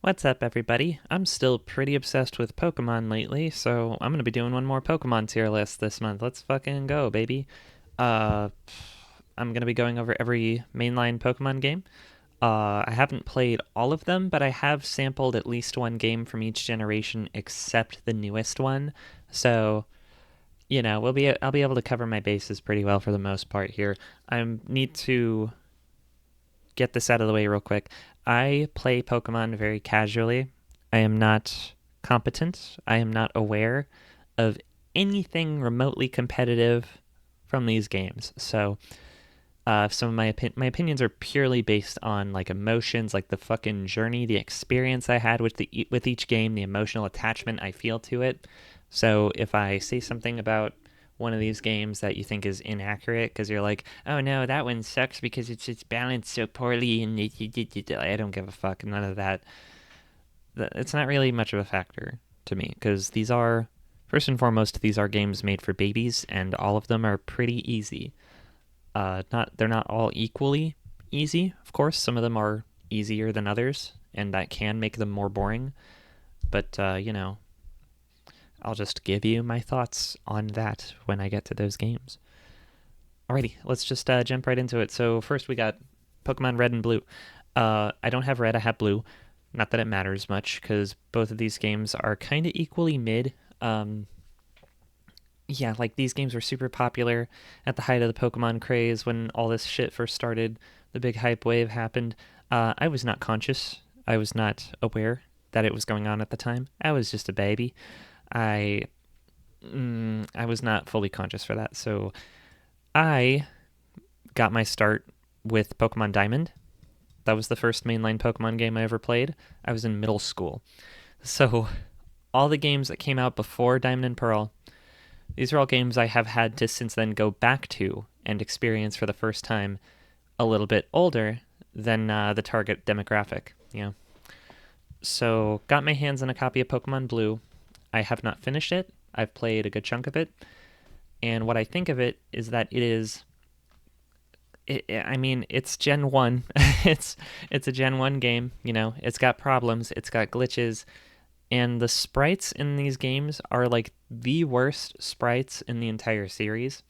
What's up, everybody? I'm still pretty obsessed with Pokemon lately, so I'm gonna be doing one more Pokemon tier list this month. Let's fucking go, baby. Uh, I'm gonna be going over every mainline Pokemon game. I haven't played all of them, but I have sampled at least one game from each generation except the newest one. So, I'll be able to cover my bases pretty well for the most part here. I need to get this out of the way real quick. I play Pokemon very casually. I am not competent. I am not aware of anything remotely competitive from these games. So, some of my opinions are purely based on like emotions, like the fucking journey, the experience I had with each game, the emotional attachment I feel to it. So if I say something about one of these games that you think is inaccurate because you're like, oh no, that one sucks because it's balanced so poorly, and I don't give a fuck. None of that. It's not really much of a factor to me because these are, first and foremost, these are games made for babies, and all of them are pretty easy. Not they're not all equally easy. Of course, some of them are easier than others, and that can make them more boring. But I'll just give you my thoughts on that when I get to those games. Alrighty, let's just jump right into it. So first we got Pokemon Red and Blue. I don't have Red, I have Blue. Not that it matters much, because both of these games are kind of equally mid. Yeah, like these games were super popular at the height of the Pokemon craze when all this shit first started. The big hype wave happened. I was not conscious. I was not aware that it was going on at the time. I was just a baby. I I was not fully conscious for that. So I got my start with Pokemon Diamond. That was the first mainline Pokemon game I ever played. I was in middle school. So all the games that came out before Diamond and Pearl, these are all games I have had to since then go back to and experience for the first time a little bit older than the target demographic. So got my hands on a copy of Pokemon Blue. I have not finished it. I've played a good chunk of it, and what I think of it is that it is. I mean, it's Gen One. It's a Gen One game. It's got problems. It's got glitches, and the sprites in these games are like the worst sprites in the entire series.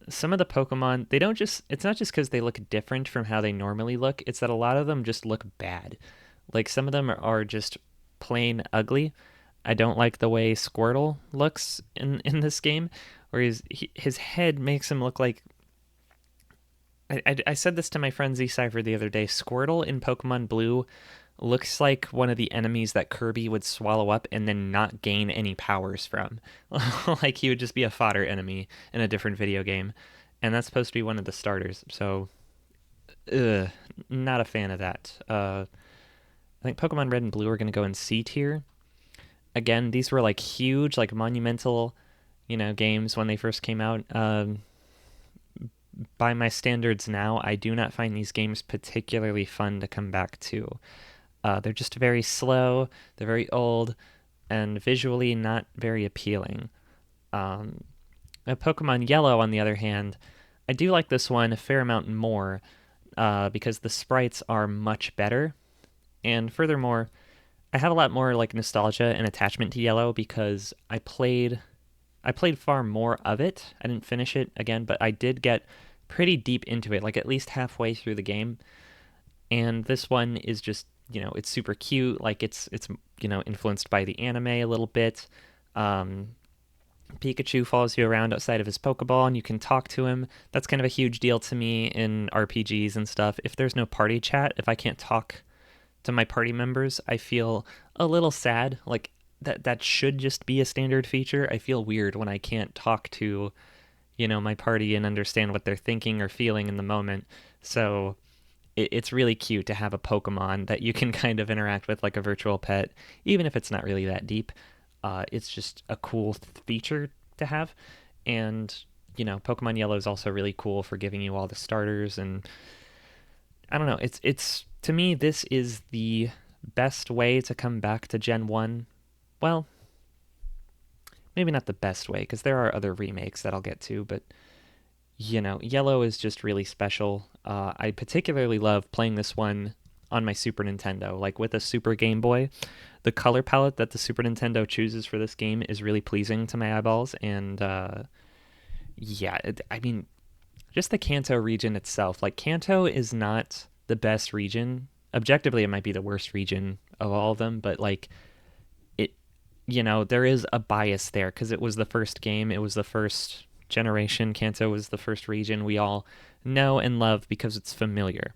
Some of the Pokemon, they don't just, it's not just because they look different from how they normally look, it's that a lot of them just look bad. Like some of them are just plain ugly. I don't like the way Squirtle looks in this game, where his head makes him look like. I said this to my friend Z Cypher the other day. Squirtle in Pokemon Blue looks like one of the enemies that Kirby would swallow up and then not gain any powers from. Like he would just be a fodder enemy in a different video game. And that's supposed to be one of the starters. So, not a fan of that. I think Pokemon Red and Blue are going to go in C tier. Again, these were like huge, like monumental, games when they first came out. By my standards now, I do not find these games particularly fun to come back to. They're just very slow, they're very old, and visually not very appealing. Um, Pokemon Yellow, on the other hand, I do like this one a fair amount more because the sprites are much better. And furthermore, I have a lot more like nostalgia and attachment to Yellow because I played far more of it. I didn't finish it again, but I did get pretty deep into it, like at least halfway through the game. And this one is just, it's super cute. Like it's influenced by the anime a little bit. Um, Pikachu follows you around outside of his Pokeball, and you can talk to him. That's kind of a huge deal to me in RPGs and stuff. If there's no party chat, if I can't talk to my party members, I feel a little sad. Like that should just be a standard feature. I feel weird when I can't talk to, my party and understand what they're thinking or feeling in the moment. So it's really cute to have a Pokemon that you can kind of interact with like a virtual pet, even if it's not really that deep. It's just a cool feature to have. And, Pokemon Yellow is also really cool for giving you all the starters. And I don't know, it's to me, this is the best way to come back to Gen 1. Well, maybe not the best way, because there are other remakes that I'll get to, but Yellow is just really special. I particularly love playing this one on my Super Nintendo. Like with a Super Game Boy, the color palette that the Super Nintendo chooses for this game is really pleasing to my eyeballs. And yeah, I mean, just the Kanto region itself. Like Kanto is not the best region. Objectively, it might be the worst region of all of them, but like it, there is a bias there because it was the first game. It was the first generation. Kanto was the first region we all know and love because it's familiar.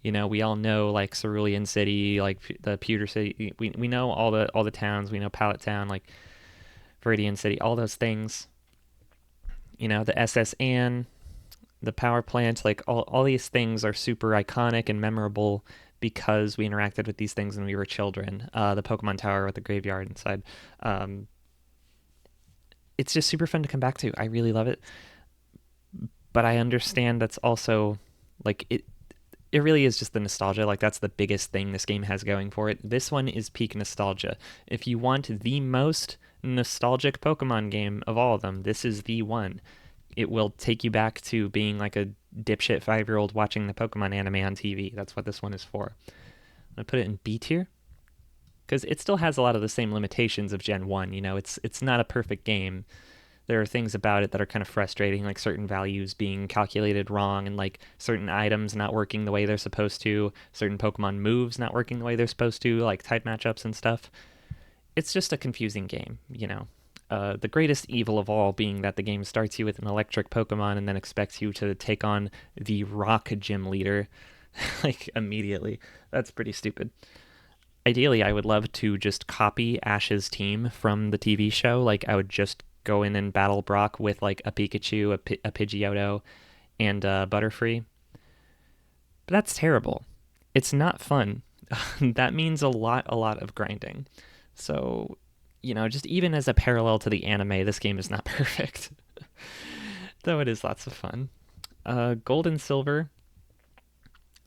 We all know like Cerulean City, like the Pewter City. We know all the towns. We know Pallet Town, like Viridian City, all those things. The SS Anne, the power plant, like all these things are super iconic and memorable because we interacted with these things when we were children. The Pokemon Tower with the graveyard inside. Um, it's just super fun to come back to. I really love it, but I understand that's also like it. It really is just the nostalgia. Like that's the biggest thing this game has going for it. This one is peak nostalgia. If you want the most nostalgic Pokemon game of all of them, this is the one. It will take you back to being like a dipshit 5-year old watching the Pokemon anime on TV. That's what this one is for. I'm gonna put it in B tier because it still has a lot of the same limitations of Gen 1. It's not a perfect game. There are things about it that are kind of frustrating, like certain values being calculated wrong and like certain items not working the way they're supposed to, certain Pokemon moves not working the way they're supposed to, like type matchups and stuff. It's just a confusing game. The greatest evil of all being that the game starts you with an electric Pokemon and then expects you to take on the rock gym leader like immediately. That's pretty stupid. Ideally, I would love to just copy Ash's team from the TV show. Like, I would just go in and battle Brock with like a Pikachu, a Pidgeotto, and Butterfree. But that's terrible. It's not fun. That means a lot of grinding. So, just even as a parallel to the anime, this game is not perfect. Though it is lots of fun. Gold and Silver.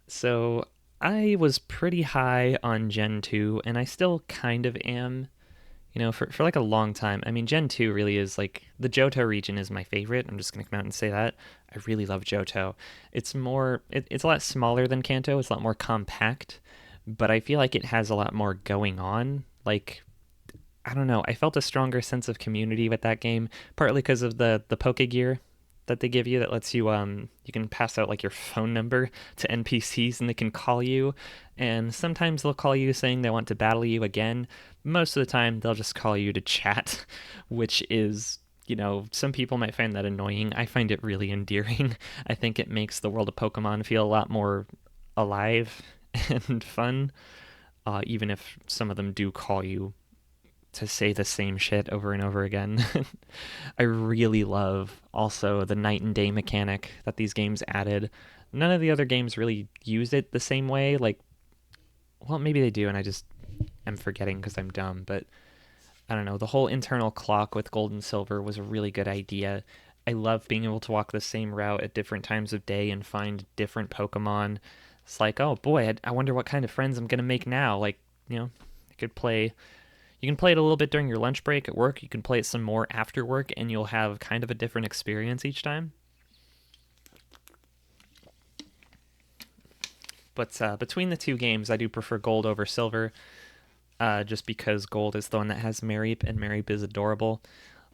So I was pretty high on Gen 2, and I still kind of am, for like a long time. I mean, Gen 2 really is like the Johto region is my favorite. I'm just going to come out and say that. I really love Johto. It's a lot smaller than Kanto, it's a lot more compact, but I feel like it has a lot more going on. Like, I don't know. I felt a stronger sense of community with that game, partly because of the Poke Gear that they give you that lets you can pass out like your phone number to NPCs and they can call you. And sometimes they'll call you saying they want to battle you again. Most of the time they'll just call you to chat, which is, some people might find that annoying. I find it really endearing. I think it makes the world of Pokemon feel a lot more alive and fun, even if some of them do call you to say the same shit over and over again. I really love also the night and day mechanic that these games added. None of the other games really use it the same way. Like, well, maybe they do, and I just am forgetting because I'm dumb. But I don't know. The whole internal clock with Gold and Silver was a really good idea. I love being able to walk the same route at different times of day and find different Pokemon. It's like, oh boy, I wonder what kind of friends I'm gonna make now. Like, I could play you can play it a little bit during your lunch break at work. You can play it some more after work, and you'll have kind of a different experience each time. But between the two games, I do prefer Gold over Silver, just because Gold is the one that has Mareep, and Mareep is adorable.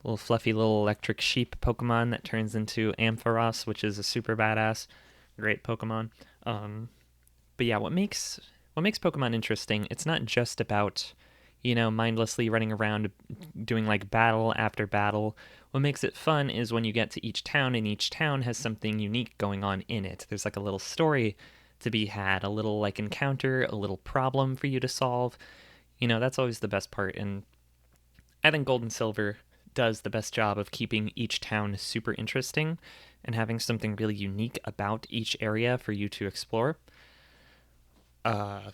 Little fluffy little electric sheep Pokemon that turns into Ampharos, which is a super badass, great Pokemon. Um, but yeah, what makes Pokemon interesting? It's not just about mindlessly running around doing like battle after battle. What makes it fun is when you get to each town and each town has something unique going on in it. There's like a little story to be had, a little like encounter, a little problem for you to solve. That's always the best part. And I think Gold and Silver does the best job of keeping each town super interesting and having something really unique about each area for you to explore. Uh,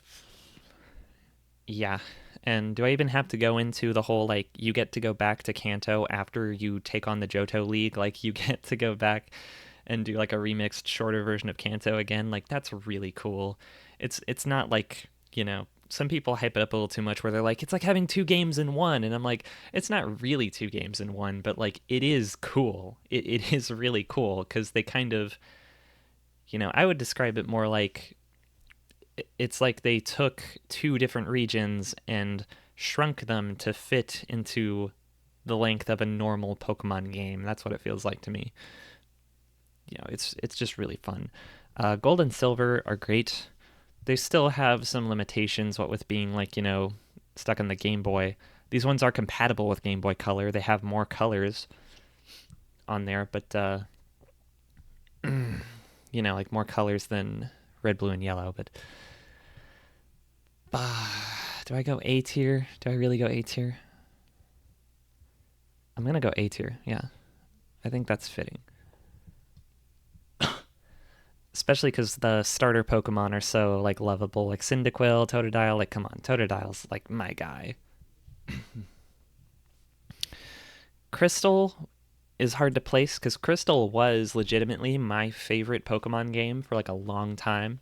yeah. And do I even have to go into the whole like you get to go back to Kanto after you take on the Johto League? Like you get to go back and do like a remixed shorter version of Kanto again? Like that's really cool. It's not like, some people hype it up a little too much where they're like it's like having two games in one, and I'm like it's not really two games in one, but like it is cool. It is really cool because they kind of, I would describe it more like it's like they took two different regions and shrunk them to fit into the length of a normal Pokemon game. That's what it feels like to me. It's just really fun. Gold and Silver are great. They still have some limitations, what with being like stuck on the Game Boy. These ones are compatible with Game Boy Color. They have more colors on there, but like more colors than red, blue, and yellow. But do I go A tier? Do I really go A tier? I'm gonna go A tier. Yeah, I think that's fitting. Especially because the starter Pokemon are so like lovable, like Cyndaquil, Totodile. Like, come on, Totodile's like my guy. Crystal is hard to place because Crystal was legitimately my favorite Pokemon game for like a long time.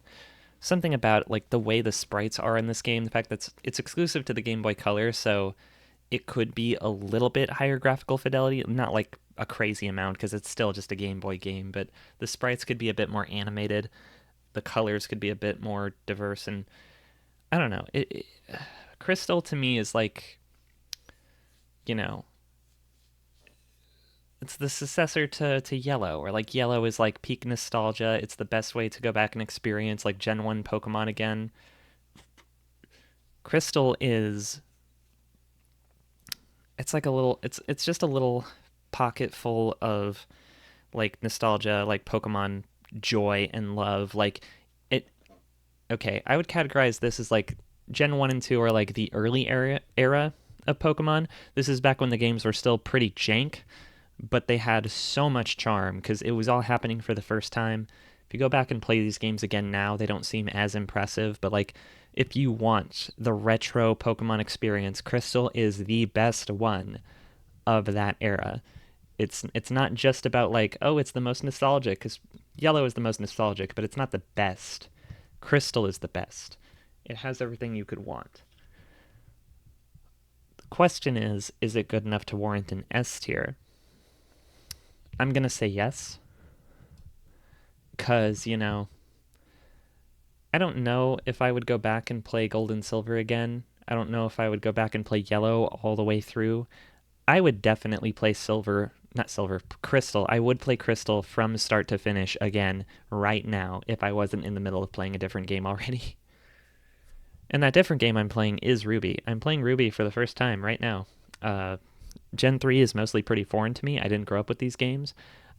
Something about like the way the sprites are in this game, the fact that it's exclusive to the Game Boy Color, so it could be a little bit higher graphical fidelity, not like a crazy amount because it's still just a Game Boy game, but the sprites could be a bit more animated, the colors could be a bit more diverse, and I don't know. Crystal to me is like, you know, it's the successor to Yellow, or like Yellow is like peak nostalgia. It's the best way to go back and experience like Gen 1 Pokemon again. Crystal is it's like a little it's just a little pocket full of like nostalgia, like Pokemon joy and love. Like it okay, I would categorize this as like Gen 1 and 2 are like the early era of Pokemon. This is back when the games were still pretty jank, but they had so much charm because it was all happening for the first time. If you go back and play these games again now, they don't seem as impressive, but like if you want the retro Pokemon experience, Crystal is the best one of that era. It's not just about like, oh, it's the most nostalgic cuz Yellow is the most nostalgic, but it's not the best. Crystal is the best. It has everything you could want. The question is it good enough to warrant an S tier? I'm going to say yes. Because, I don't know if I would go back and play Gold and Silver again. I don't know if I would go back and play Yellow all the way through. I would definitely play not Silver, Crystal. I would play Crystal from start to finish again right now if I wasn't in the middle of playing a different game already. And that different game I'm playing is Ruby. I'm playing Ruby for the first time right now. Gen 3 is mostly pretty foreign to me. I didn't grow up with these games.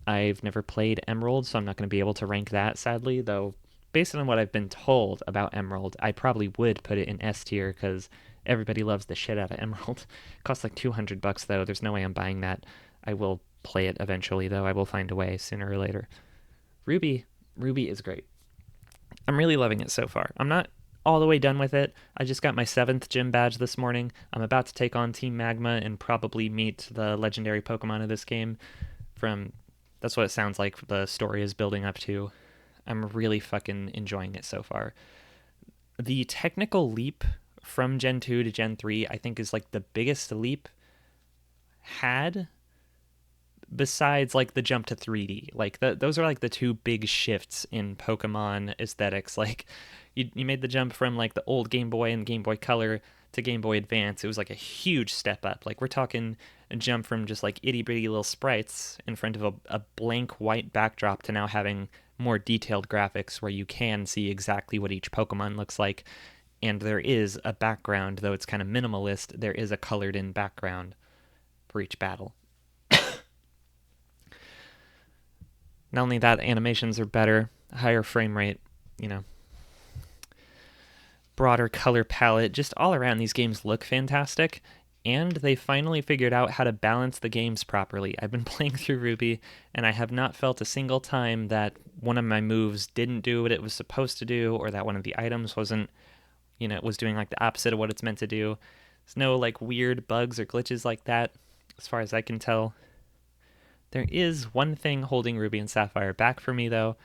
I've never played Emerald, so I'm not going to be able to rank that, sadly, though based on what I've been told about Emerald, I probably would put it in S tier because everybody loves the shit out of Emerald. It costs like $200 though. There's no way I'm buying that. I will play it eventually though. I will find a way sooner or later. Ruby is great. I'm really loving it so far. I'm not all the way done with it. I just got my 7th gym badge this morning. I'm about to take on Team Magma and probably meet the legendary Pokemon of this game. That's what it sounds like the story is building up to. I'm really fucking enjoying it so far. The technical leap from Gen 2 to Gen 3, I think, is like the biggest leap had besides like the jump to 3D. Like those are like the two big shifts in Pokemon aesthetics. Like you made the jump from like the old Game Boy and Game Boy Color to Game Boy Advance. It was like a huge step up. Like we're talking a jump from just like itty bitty little sprites in front of a blank white backdrop to now having more detailed graphics where you can see exactly what each Pokemon looks like. And there is a background, though it's kind of minimalist, there is a colored in background for each battle. Not only that, animations are better, higher frame rate, you know, broader color palette. Just all around, these games look fantastic. And they finally figured out how to balance the games properly. I've been playing through Ruby, and I have not felt a single time that one of my moves didn't do what it was supposed to do, or that one of the items wasn't, was doing like the opposite of what it's meant to do. There's no like weird bugs or glitches like that, as far as I can tell. There is one thing holding Ruby and Sapphire back for me, though.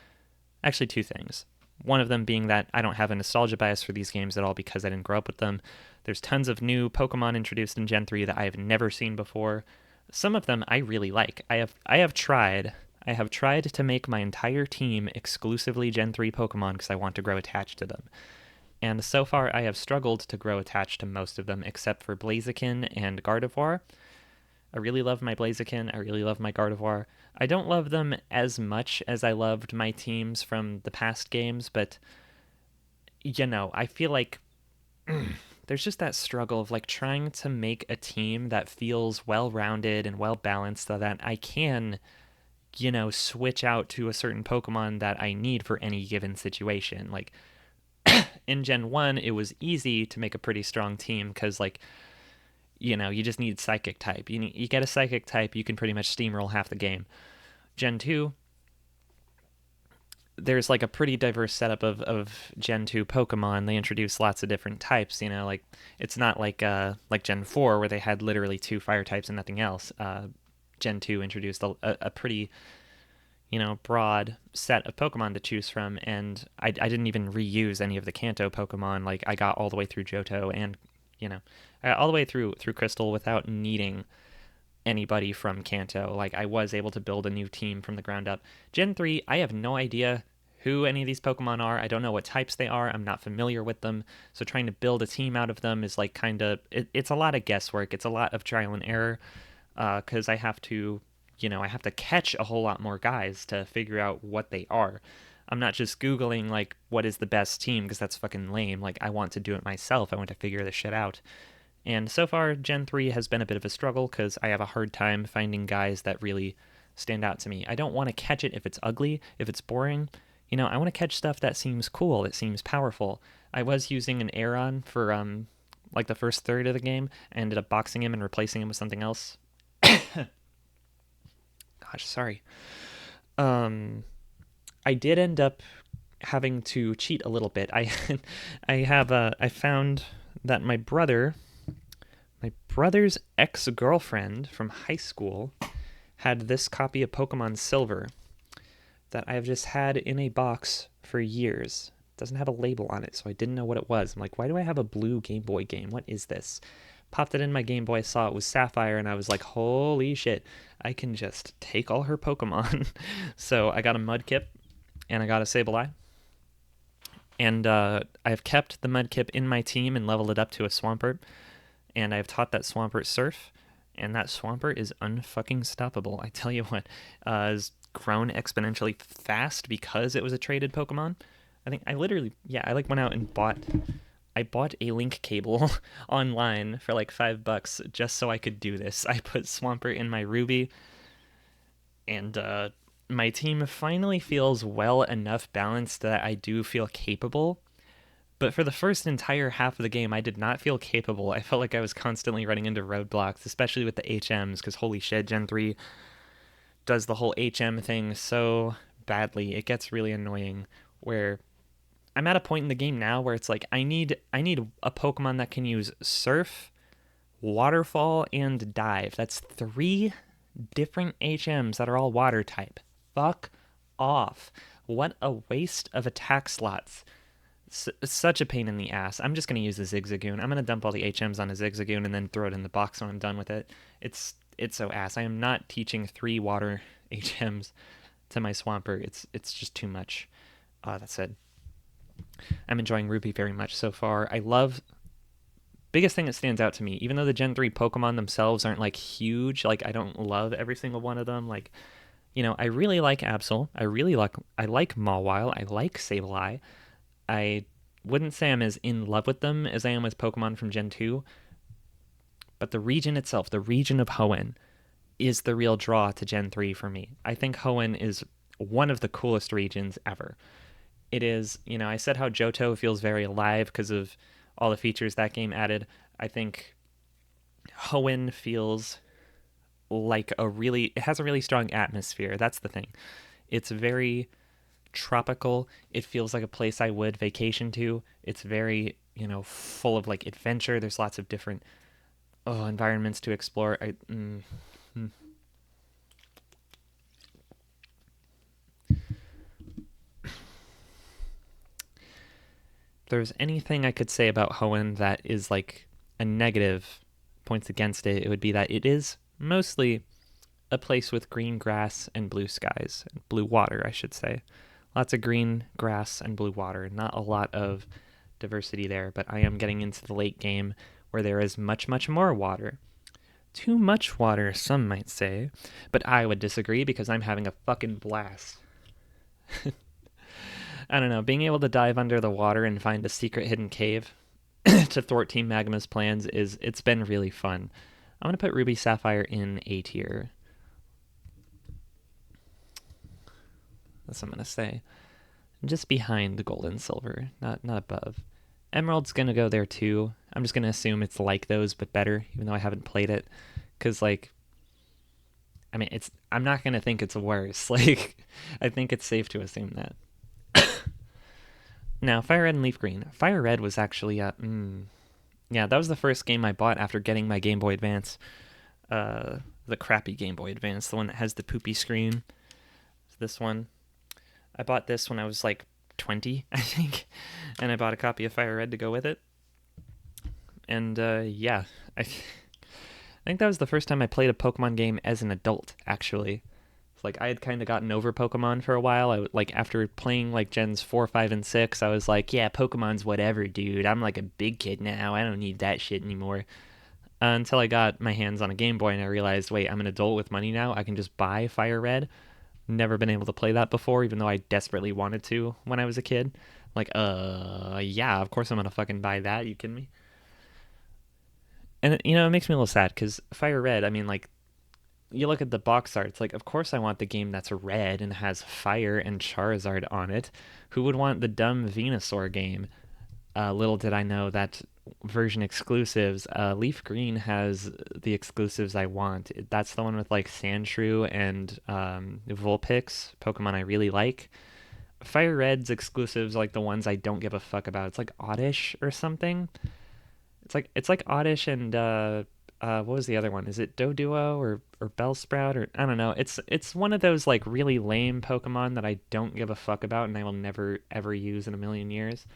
Actually, two things. One of them being that I don't have a nostalgia bias for these games at all because I didn't grow up with them. There's tons of new Pokemon introduced in Gen 3 that I have never seen before. Some of them I really like. I have tried to make my entire team exclusively Gen 3 Pokemon because I want to grow attached to them. And so far, I have struggled to grow attached to most of them, except for Blaziken and Gardevoir. I really love my Blaziken. I really love my Gardevoir. I don't love them as much as I loved my teams from the past games, but I feel like there's just that struggle of like trying to make a team that feels well rounded and well balanced so that I can, switch out to a certain Pokemon that I need for any given situation. Like in Gen 1, it was easy to make a pretty strong team because, like, you just need Psychic type. You get a Psychic type, you can pretty much steamroll half the game. Gen 2, there's like a pretty diverse setup of Gen 2 Pokemon. They introduce lots of different types, like it's not like Gen 4 where they had literally two fire types and nothing else. Gen 2 introduced a pretty, broad set of Pokemon to choose from, and I didn't even reuse any of the Kanto Pokemon. Like I got all the way through Johto and, I got all the way through Crystal without needing anybody from Kanto. Like I was able to build a new team from the ground up. Gen 3, I have no idea who any of these Pokemon are. I don't know what types they are. I'm not familiar with them. So trying to build a team out of them is like it's a lot of guesswork. It's a lot of trial and error because I have to, I have to catch a whole lot more guys to figure out what they are. I'm not just Googling like what is the best team because that's fucking lame. Like I want to do it myself. I want to figure this shit out. And so far, Gen 3 has been a bit of a struggle because I have a hard time finding guys that really stand out to me. I don't want to catch it if it's ugly, if it's boring. I want to catch stuff that seems cool, that seems powerful. I was using an Aeron for like the first third of the game. I ended up boxing him and replacing him with something else. Gosh, sorry. Um, I did end up having to cheat a little bit. I found that my brother's ex-girlfriend from high school had this copy of Pokemon Silver that I've just had in a box for years. It doesn't have a label on it, so I didn't know what it was. I'm like, why do I have a blue Game Boy game? What is this? Popped it in my Game Boy, saw it was Sapphire, and I was like, holy shit, I can just take all her Pokemon. So I got a Mudkip, and I got a Sableye. And I've kept the Mudkip in my team and leveled it up to a Swampert. And I've taught that Swampert Surf, and that Swampert is unfucking stoppable. I tell you what, has grown exponentially fast because it was a traded Pokemon. I think I literally, yeah, I like went out and I bought a link cable online for like $5 just so I could do this. I put Swampert in my Ruby, and my team finally feels well enough balanced that I do feel capable. But for the first entire half of the game, I did not feel capable. I felt like I was constantly running into roadblocks, especially with the HMs, because holy shit, Gen 3 does the whole HM thing so badly. It gets really annoying where I'm at a point in the game now where it's like I need a Pokemon that can use Surf, Waterfall, and Dive. That's 3 different HMs that are all water type. Fuck off. What a waste of attack slots. Such a pain in the ass. I'm just going to use the Zigzagoon. I'm going to dump all the HMs on a Zigzagoon and then throw it in the box when I'm done with it. It's so ass. I am not teaching 3 water HMs to my Swampert. It's just too much. That said, I'm enjoying Ruby very much so far. I love biggest thing that stands out to me, even though the Gen 3 Pokemon themselves aren't like huge, like I don't love every single one of them. Like, I really like Absol. I like Mawile. I like Sableye. I wouldn't say I'm as in love with them as I am with Pokemon from Gen 2, but the region itself, the region of Hoenn, is the real draw to Gen 3 for me. I think Hoenn is one of the coolest regions ever. It is, I said how Johto feels very alive because of all the features that game added. I think Hoenn feels like it has a really strong atmosphere. That's the thing. It's very tropical. It feels like a place I would vacation to. It's very, full of like adventure. There's lots of different environments to explore. If there's anything I could say about Hoenn that is like a negative points against it, it would be that it is mostly a place with green grass and blue skies, blue water, I should say. Lots of green grass and blue water, not a lot of diversity there, but I am getting into the late game where there is much, much more water. Too much water, some might say, but I would disagree because I'm having a fucking blast. I don't know, being able to dive under the water and find a secret hidden cave to thwart Team Magma's plans it's been really fun. I'm gonna put Ruby Sapphire in A tier. That's what I'm gonna say. Just behind the gold and silver, not above. Emerald's gonna go there too. I'm just gonna assume it's like those but better, even though I haven't played it. Cause like, I mean, I'm not gonna think it's worse. Like, I think it's safe to assume that. Now, Fire Red and Leaf Green. Fire Red was actually yeah, that was the first game I bought after getting my Game Boy Advance. The crappy Game Boy Advance, the one that has the poopy screen. This one. I bought this when I was like 20, I think, and I bought a copy of Fire Red to go with it. And yeah, I think that was the first time I played a Pokemon game as an adult, actually. It's like I had kind of gotten over Pokemon for a while. Like after playing like Gens 4, 5, and 6, I was like, yeah, Pokemon's whatever, dude. I'm like a big kid now. I don't need that shit anymore. Until I got my hands on a Game Boy and I realized, wait, I'm an adult with money now. I can just buy Fire Red. Never been able to play that before, even though I desperately wanted to when I was a kid. Like, yeah, of course I'm gonna fucking buy that. You kidding me? And you know, it makes me a little sad because Fire Red. I mean, like, you look at the box art. It's like, of course I want the game that's red and has fire and Charizard on it. Who would want the dumb Venusaur game? Little did I know that version exclusives. Leaf Green has the exclusives I want. That's the one with like Sandshrew and Vulpix, Pokemon I really like. Fire Red's exclusives like the ones I don't give a fuck about. It's like Oddish or something. It's like Oddish and what was the other one? Is it Doduo or Bellsprout or I don't know. It's one of those like really lame Pokemon that I don't give a fuck about and I will never ever use in a million years.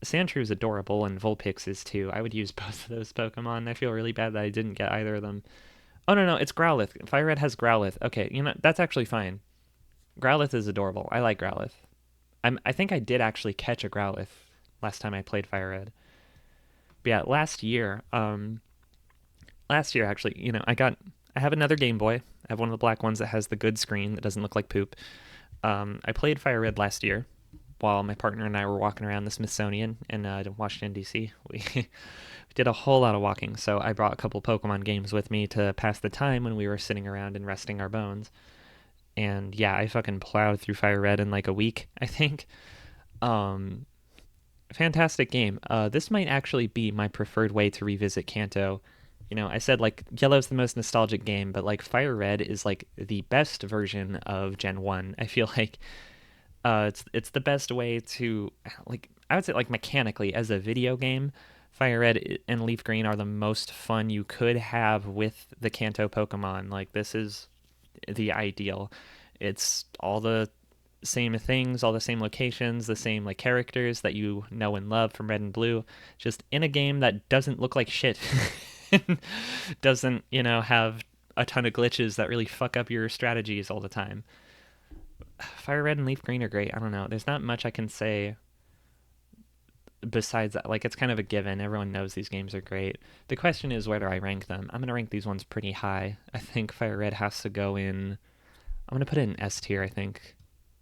Sandshrew is adorable, and Vulpix is too. I would use both of those Pokemon. I feel really bad that I didn't get either of them. Oh, no, it's Growlithe. Fire Red has Growlithe. Okay, you know, that's actually fine. Growlithe is adorable. I like Growlithe. I think I did actually catch a Growlithe last time I played Fire Red. But yeah, last year actually, you know, I have another Game Boy. I have one of the black ones that has the good screen that doesn't look like poop. I played Fire Red last year while my partner and I were walking around the Smithsonian in Washington, D.C. We did a whole lot of walking, so I brought a couple Pokemon games with me to pass the time when we were sitting around and resting our bones. And yeah, I fucking plowed through Fire Red in like a week, I think. Um, Fantastic game. This might actually be my preferred way to revisit Kanto. You know, I said like Yellow's the most nostalgic game, but like Fire Red is like the best version of Gen 1. I feel like it's the best way to like I would say like mechanically as a video game. Fire Red and Leaf Green are the most fun you could have with the Kanto Pokemon. Like this is the ideal. It's all the same things, all the same locations, the same like characters that you know and love from Red and Blue, just in a game that doesn't look like shit. Doesn't, you know, have a ton of glitches that really fuck up your strategies all the time. Fire Red and Leaf Green are great. I don't know. There's not much I can say besides that. Like, it's kind of a given. Everyone knows these games are great. The question is, where do I rank them? I'm going to rank these ones pretty high. I think Fire Red has to go in. I'm going to put it in S tier, I think.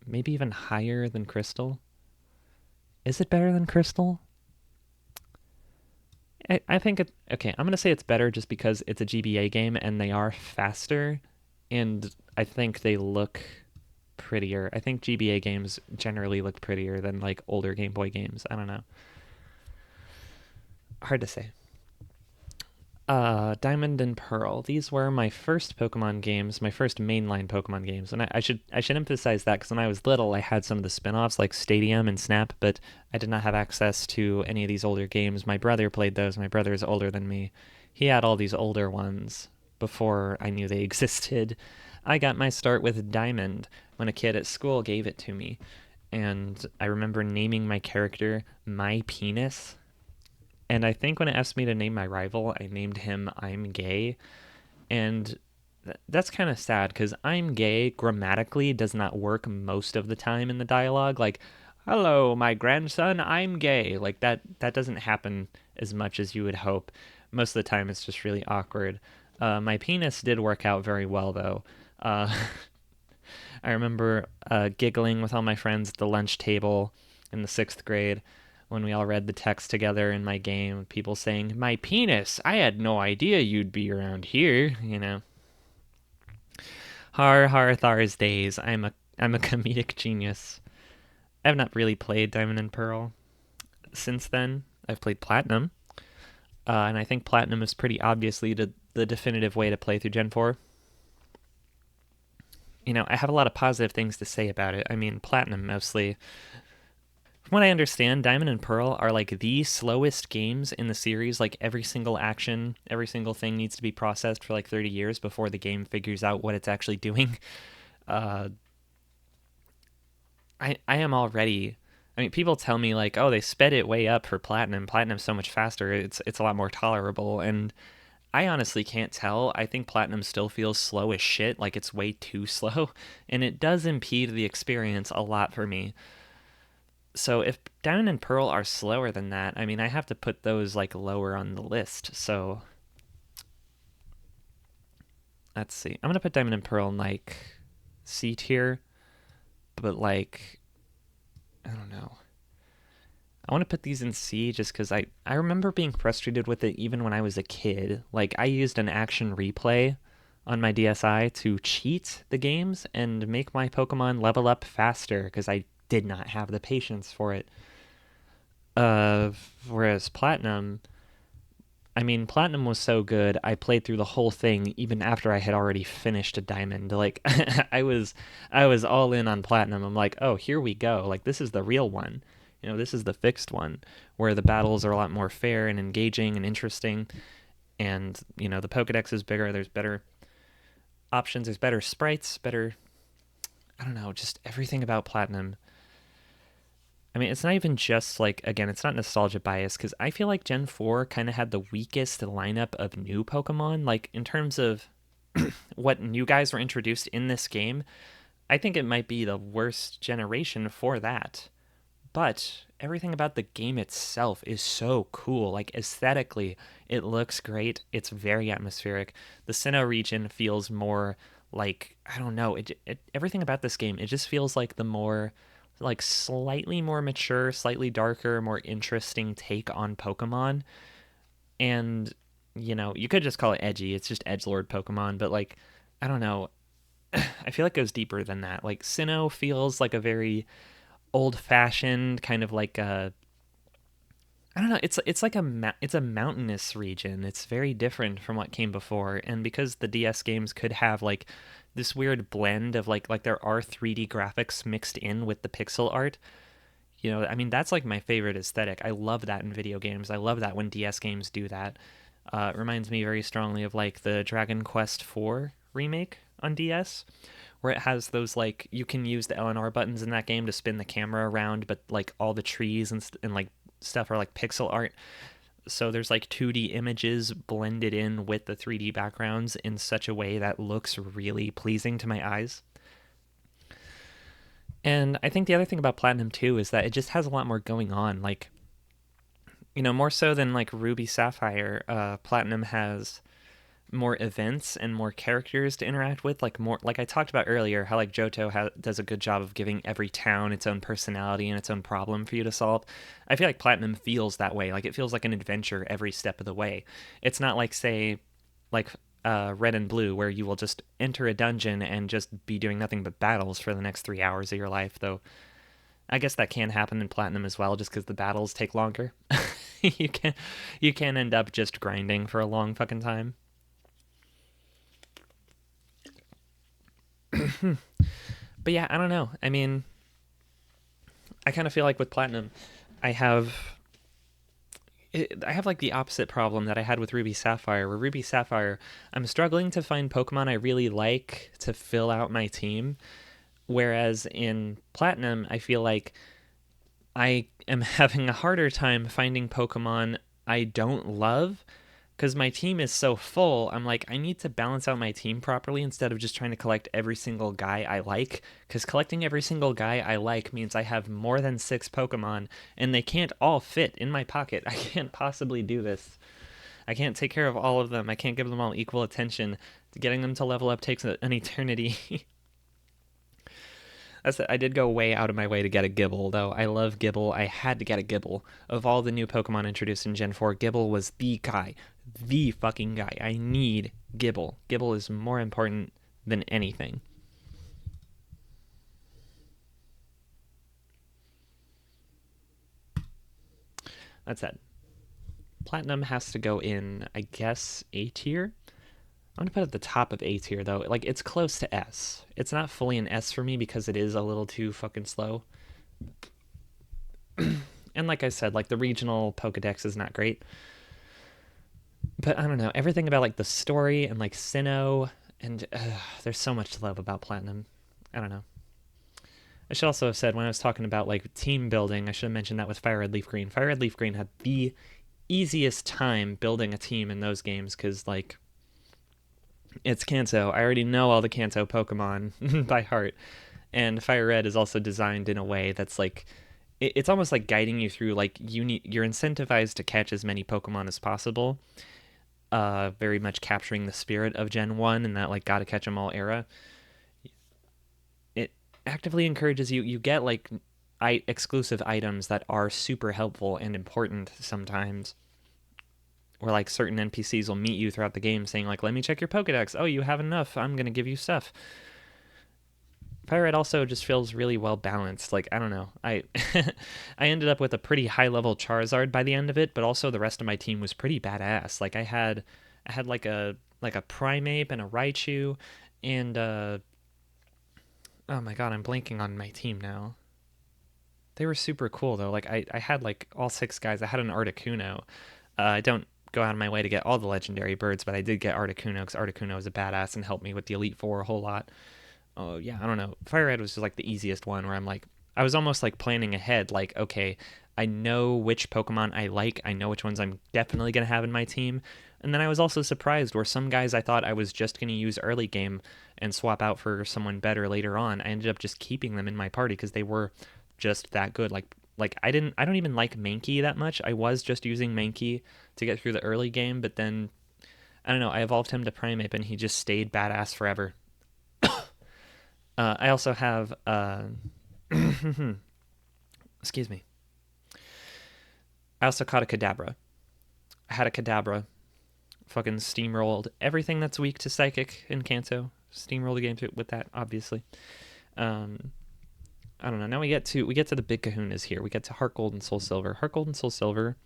Maybe even higher than Crystal. Is it better than Crystal? I think it. Okay, I'm going to say it's better just because it's a GBA game and they are faster. And I think they look prettier. I think GBA games generally look prettier than like older Game Boy games. I don't know. Hard to say. Diamond and Pearl. These were my first Pokemon games, my first mainline Pokemon games, and I should emphasize that because when I was little, I had some of the spin-offs like Stadium and Snap, but I did not have access to any of these older games. My brother played those. My brother is older than me. He had all these older ones before I knew they existed. I got my start with Diamond when a kid at school gave it to me, and I remember naming my character My Penis. And I think when it asked me to name my rival, I named him I'm Gay. And that's kind of sad because I'm Gay grammatically does not work most of the time in the dialogue. Like, hello, my grandson, I'm gay. Like that doesn't happen as much as you would hope. Most of the time it's just really awkward. My penis did work out very well though. Uh, I remember giggling with all my friends at the lunch table in the 6th grade when we all read the text together in my game. People saying, "My penis! I had no idea you'd be around here." Har har thars days. I'm a comedic genius. I have not really played Diamond and Pearl since then. I've played Platinum, and I think Platinum is pretty obviously the definitive way to play through Gen 4. I have a lot of positive things to say about it. I mean, Platinum mostly. From what I understand, Diamond and Pearl are like the slowest games in the series. Like every single action, every single thing needs to be processed for like 30 years before the game figures out what it's actually doing. Uh, I am already. I mean, people tell me like, oh, they sped it way up for Platinum. Platinum's so much faster. It's a lot more tolerable, and I honestly can't tell. I think Platinum still feels slow as shit, like it's way too slow, and it does impede the experience a lot for me. So if Diamond and Pearl are slower than that, I mean, I have to put those like lower on the list. So let's see. I'm gonna put Diamond and Pearl in like C tier, but like I don't know. I want to put these in C just because I remember being frustrated with it even when I was a kid. Like, I used an action replay on my DSi to cheat the games and make my Pokemon level up faster because I did not have the patience for it. Uh, Whereas Platinum, I mean, Platinum was so good. I played through the whole thing even after I had already finished a Diamond. Like, I was all in on Platinum. I'm like, oh, here we go. Like, this is the real one. This is the fixed one where the battles are a lot more fair and engaging and interesting. And the Pokedex is bigger. There's better options. There's better sprites. Better, I don't know, just everything about Platinum. I mean, it's not even just like, again, it's not nostalgia bias because I feel like Gen 4 kind of had the weakest lineup of new Pokemon. Like, in terms of what new guys were introduced in this game, I think it might be the worst generation for that. But everything about the game itself is so cool. Like, aesthetically, it looks great. It's very atmospheric. The Sinnoh region feels more like, I don't know, everything about this game, it just feels like the more like slightly more mature, slightly darker, more interesting take on Pokemon. And you could just call it edgy. It's just edgelord Pokemon, but like I don't know. I feel like it goes deeper than that. Like Sinnoh feels like a very old-fashioned kind of like a I don't know. It's like it's a mountainous region. It's very different from what came before, and because the DS games could have like this weird blend of like there are 3D graphics mixed in with the pixel art. I mean that's like my favorite aesthetic. I love that in video games. I love that when DS games do that. It reminds me very strongly of like the Dragon Quest IV remake on DS, where it has those like you can use the LNR buttons in that game to spin the camera around, but like all the trees and like stuff are like pixel art. So there's like 2D images blended in with the 3D backgrounds in such a way that looks really pleasing to my eyes. And I think the other thing about Platinum too is that it just has a lot more going on. Like, more so than like Ruby Sapphire, Platinum has more events and more characters to interact with, like more like I talked about earlier, how like does a good job of giving every town its own personality and its own problem for you to solve. I feel like Platinum feels that way. Like it feels like an adventure every step of the way. It's not like say like Red and Blue where you will just enter a dungeon and just be doing nothing but battles for the next 3 hours of your life, though I guess that can happen in Platinum as well just because the battles take longer. you can you can end up just grinding for a long fucking time. But yeah, I don't know. I mean, I kind of feel like with Platinum, I have I have like the opposite problem that I had with Ruby Sapphire. Where Ruby Sapphire, I'm struggling to find Pokemon I really like to fill out my team. Whereas in Platinum, I feel like I am having a harder time finding Pokemon I don't love because my team is so full. I'm like, I need to balance out my team properly instead of just trying to collect every single guy I like. Because collecting every single guy I like means I have more than 6 Pokemon, and they can't all fit in my pocket. I can't possibly do this. I can't take care of all of them. I can't give them all equal attention. Getting them to level up takes an eternity. I did go way out of my way to get a Gibble, though. I love Gibble. I had to get a Gibble. Of all the new Pokemon introduced in Gen 4, Gibble was the guy. The fucking guy. I need Gibble. Gibble is more important than anything. That said, Platinum has to go in, I guess, A tier. I'm gonna put it at the top of A tier though. Like it's close to S. It's not fully an S for me because it is a little too fucking slow. And like I said, like the regional Pokedex is not great. But I don't know. Everything about like the story and like Sinnoh and there's so much to love about Platinum. I don't know. I should also have said when I was talking about like team building, I should have mentioned that with Fire Red Leaf Green. Fire Red Leaf Green had the easiest time building a team in those games because like it's Kanto. I already know all the Kanto Pokemon by heart. And Fire Red is also designed in a way that's like it's almost like guiding you through like you're incentivized to catch as many Pokemon as possible. Very much capturing the spirit of Gen 1 and that like gotta catch 'em all era. It actively encourages you get like exclusive items that are super helpful and important sometimes where like certain NPCs will meet you throughout the game saying like, "Let me check your Pokédex. Oh, you have enough. I'm gonna give you stuff." Fire Red also just feels really well balanced. Like I don't know, I I ended up with a pretty high level Charizard by the end of it, but also the rest of my team was pretty badass. Like I had like a Primeape and a Raichu, and oh my god, I'm blanking on my team now. They were super cool though. Like I had like all 6 guys. I had an Articuno. I don't go out of my way to get all the legendary birds, but I did get Articuno because Articuno is a badass and helped me with the Elite Four a whole lot. Oh yeah, I don't know. Fire Red was just like the easiest one where I'm like, I was almost like planning ahead. Like, okay, I know which Pokemon I like. I know which ones I'm definitely gonna have in my team. And then I was also surprised where some guys I thought I was just gonna use early game and swap out for someone better later on. I ended up just keeping them in my party because they were just that good. Like I don't even like Mankey that much. I was just using Mankey to get through the early game, but then I don't know. I evolved him to Primeape and he just stayed badass forever. I also have excuse me. I also caught a Kadabra. I had a Kadabra. Fucking steamrolled everything that's weak to Psychic in Kanto. Steamrolled the game with that, obviously. Um, I don't know. Now we get to the big kahunas here. We get to Heart Gold and Soul Silver. Heart Gold and Soul Silver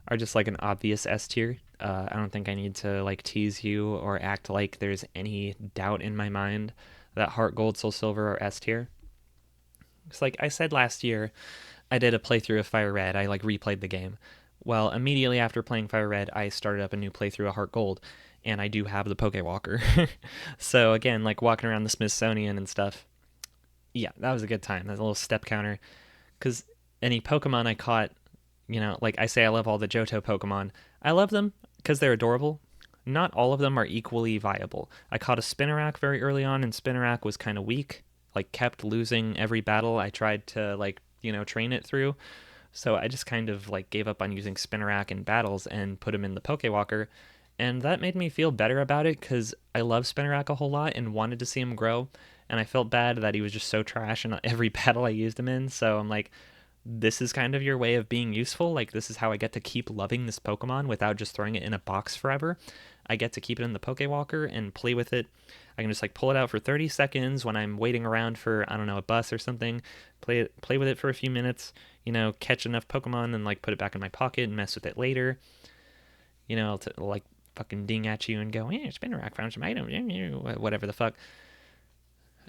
are just like an obvious S tier. I don't think I need to like tease you or act like there's any doubt in my mind that Heart Gold, Soul Silver are S tier. It's like I said last year, I did a playthrough of Fire Red. I like replayed the game. Well, immediately after playing Fire Red, I started up a new playthrough of Heart Gold, and I do have the Pokewalker. So again, like walking around the Smithsonian and stuff. Yeah, that was a good time. That little step counter. Because any Pokemon I caught, like I say, I love all the Johto Pokemon. I love them because they're adorable. Not all of them are equally viable. I caught a Spinarak very early on, and Spinarak was kind of weak. Like kept losing every battle I tried to like train it through. So I just kind of like gave up on using Spinarak in battles and put him in the Pokewalker, and that made me feel better about it because I love Spinarak a whole lot and wanted to see him grow, and I felt bad that he was just so trash in every battle I used him in. So I'm like, this is kind of your way of being useful. Like this is how I get to keep loving this Pokemon without just throwing it in a box forever. I get to keep it in the Pokewalker and play with it. I can just like pull it out for 30 seconds when I'm waiting around for I don't know a bus or something. Play with it for a few minutes. Catch enough Pokemon and like put it back in my pocket and mess with it later. To like fucking ding at you and go, yeah, Spinarak found some item, whatever the fuck.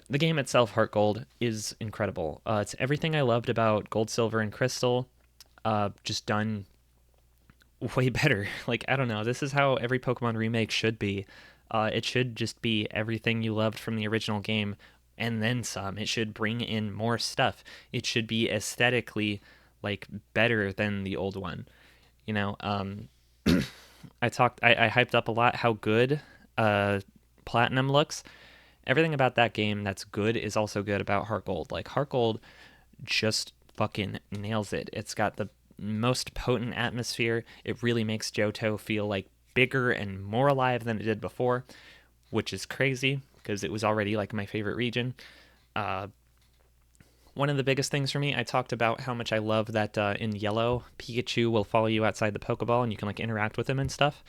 The game itself, Heart Gold, is incredible. It's everything I loved about Gold, Silver, and Crystal, just done way better. Like, I don't know. This is how every Pokemon remake should be. It should just be everything you loved from the original game and then some. It should bring in more stuff. It should be aesthetically like better than the old one. You know, um I hyped up a lot how good uh, Platinum looks. Everything about that game that's good is also good about Heart Gold. Like Heart Gold just fucking nails it. It's got the most potent atmosphere. It really makes Johto feel like bigger and more alive than it did before, which is crazy because it was already like my favorite region. Uh, One of the biggest things for me, I talked about how much I love that in yellow, Pikachu will follow you outside the Pokeball and you can like interact with him and stuff.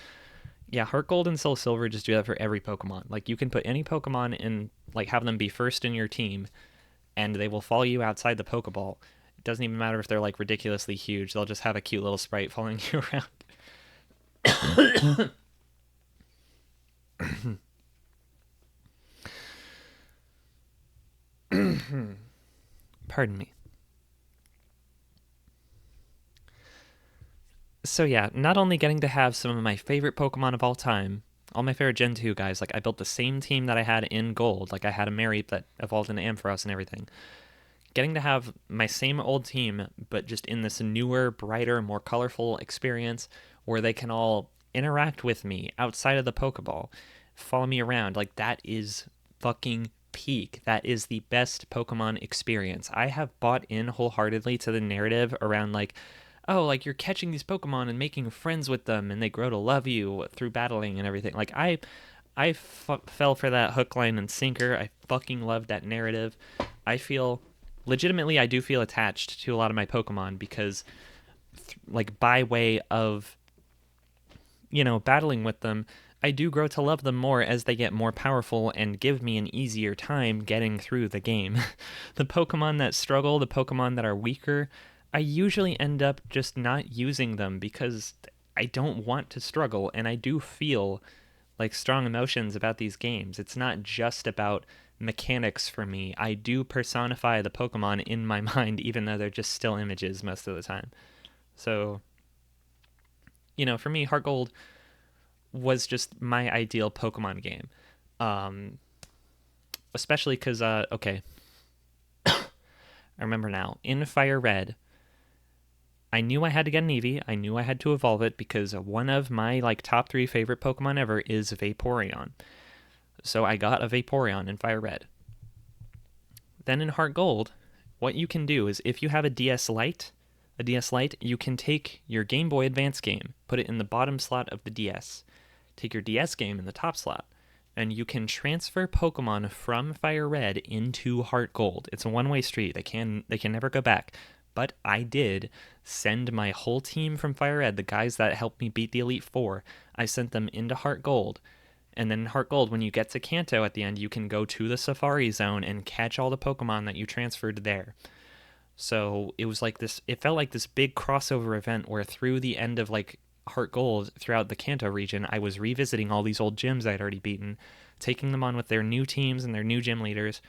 Yeah, Heart Gold and Soul Silver just do that for every Pokemon. Like you can put any Pokemon in, like have them be first in your team, and they will follow you outside the Pokeball. It doesn't even matter if they're like ridiculously huge. They'll just have a cute little sprite following you around. Pardon me. So yeah, not only getting to have some of my favorite Pokemon of all time, all my favorite Gen 2 guys, like I built the same team that I had in Gold, like I had a Mary that evolved into Ampharos and everything. Getting to have my same old team, but just in this newer, brighter, more colorful experience where they can all interact with me outside of the Pokeball, follow me around, like that is fucking peak. That is the best Pokemon experience. I have bought in wholeheartedly to the narrative around like, oh, like you're catching these Pokemon and making friends with them and they grow to love you through battling and everything. Like fell for that hook, line, and sinker. I fucking love that narrative. I feel legitimately, I do feel attached to a lot of my Pokemon because, like, by way of, battling with them, I do grow to love them more as they get more powerful and give me an easier time getting through the game. The Pokemon that struggle, the Pokemon that are weaker, I usually end up just not using them because I don't want to struggle and I do feel like strong emotions about these games. It's not just about mechanics for me. I do personify the Pokemon in my mind, even though they're just still images most of the time. So, for me, Heart Gold was just my ideal Pokemon game. Um, Especially because, okay, I remember now. In Fire Red, I knew I had to get an Eevee. I knew I had to evolve it because one of my like top 3 favorite Pokemon ever is Vaporeon. So I got a Vaporeon in Fire Red. Then in Heart Gold, what you can do is if you have a DS Lite, you can take your Game Boy Advance game, put it in the bottom slot of the DS, take your DS game in the top slot, and you can transfer Pokemon from Fire Red into Heart Gold. It's a one-way street. They can never go back. But I did send my whole team from Fire Red, the guys that helped me beat the Elite Four, I sent them into Heart Gold. And then in Heart Gold, when you get to Kanto at the end, you can go to the Safari Zone and catch all the Pokemon that you transferred there. So it was like this, it felt like this big crossover event where through the end of like Heart Gold, throughout the Kanto region, I was revisiting all these old gyms I'd already beaten, taking them on with their new teams and their new gym leaders,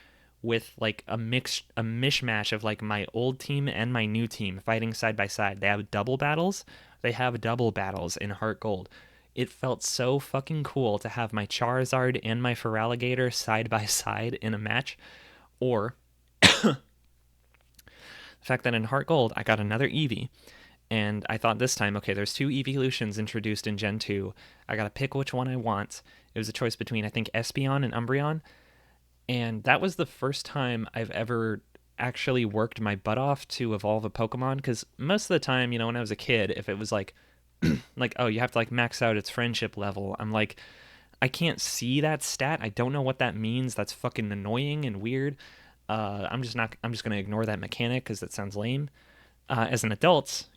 with like a mishmash of like my old team and my new team fighting side by side. They have double battles. They have double battles in Heart Gold. It felt so fucking cool to have my Charizard and my Feraligatr side by side in a match. Or the fact that in Heart Gold I got another Eevee. And I thought this time, okay, there's 2 evolutions introduced in Gen 2. I gotta pick which one I want. It was a choice between, I think, Espeon and Umbreon. And that was the first time I've ever actually worked my butt off to evolve a Pokemon. Because most of the time, when I was a kid, if it was like, like, oh, you have to like max out its friendship level, I'm like, I can't see that stat. I don't know what that means. That's fucking annoying and weird. I'm just gonna ignore that mechanic because that sounds lame. As an adult,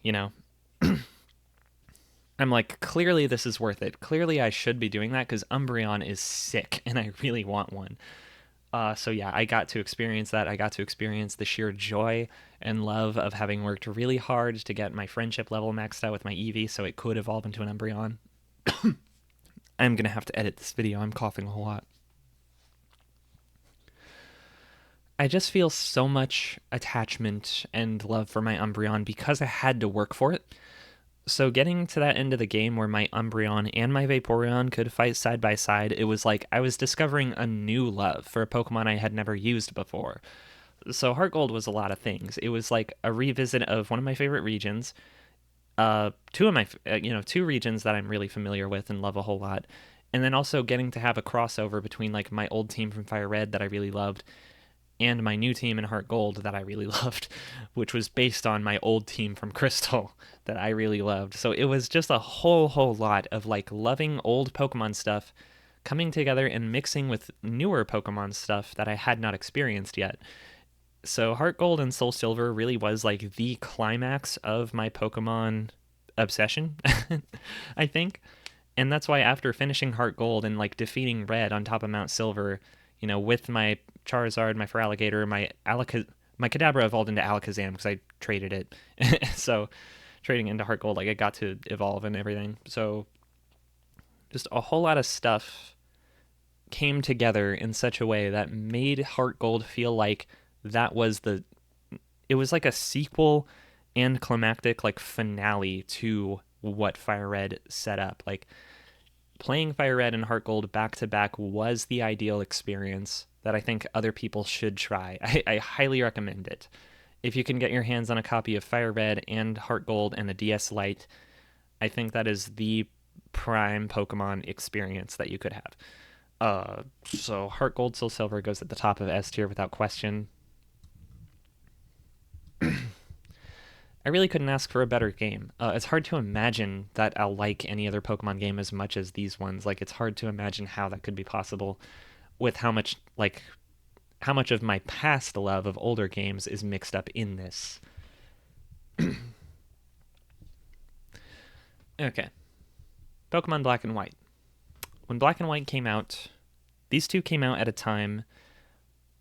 I'm like, clearly this is worth it. Clearly I should be doing that because Umbreon is sick and I really want one. So yeah, I got to experience that. I got to experience the sheer joy and love of having worked really hard to get my friendship level maxed out with my Eevee so it could evolve into an Umbreon. I'm gonna have to edit this video. I'm coughing a whole lot. I just feel so much attachment and love for my Umbreon because I had to work for it. So getting to that end of the game where my Umbreon and my Vaporeon could fight side by side, it was like I was discovering a new love for a Pokemon I had never used before. So Heart Gold was a lot of things. It was like a revisit of one of my favorite regions. Two of my, two regions that I'm really familiar with and love a whole lot. And then also getting to have a crossover between like my old team from Fire Red that I really loved and my new team in Heart Gold that I really loved, which was based on my old team from Crystal that I really loved. So it was just a whole lot of like loving old Pokemon stuff coming together and mixing with newer Pokemon stuff that I had not experienced yet. So Heart Gold and Soul Silver really was like the climax of my Pokemon obsession, I think. And that's why after finishing Heart Gold and like defeating Red on top of Mount Silver, with my Charizard, my Feraligatr, my Kadabra evolved into Alakazam because I traded it. So trading into Heart Gold, like it got to evolve and everything. So just a whole lot of stuff came together in such a way that made Heart Gold feel like that was it was like a sequel and climactic like finale to what Fire Red set up. Like playing Fire Red and Heart Gold back to back was the ideal experience that I think other people should try. I highly recommend it. If you can get your hands on a copy of Fire Red and Heart Gold and a DS Lite, I think that is the prime Pokemon experience that you could have. So Heart Gold, Soul Silver goes at the top of S tier without question. I really couldn't ask for a better game. It's hard to imagine that I'll like any other Pokemon game as much as these ones. Like it's hard to imagine how that could be possible with how much of my past love of older games is mixed up in this. Okay. Pokemon Black and White. When Black and White came out, these two came out at a time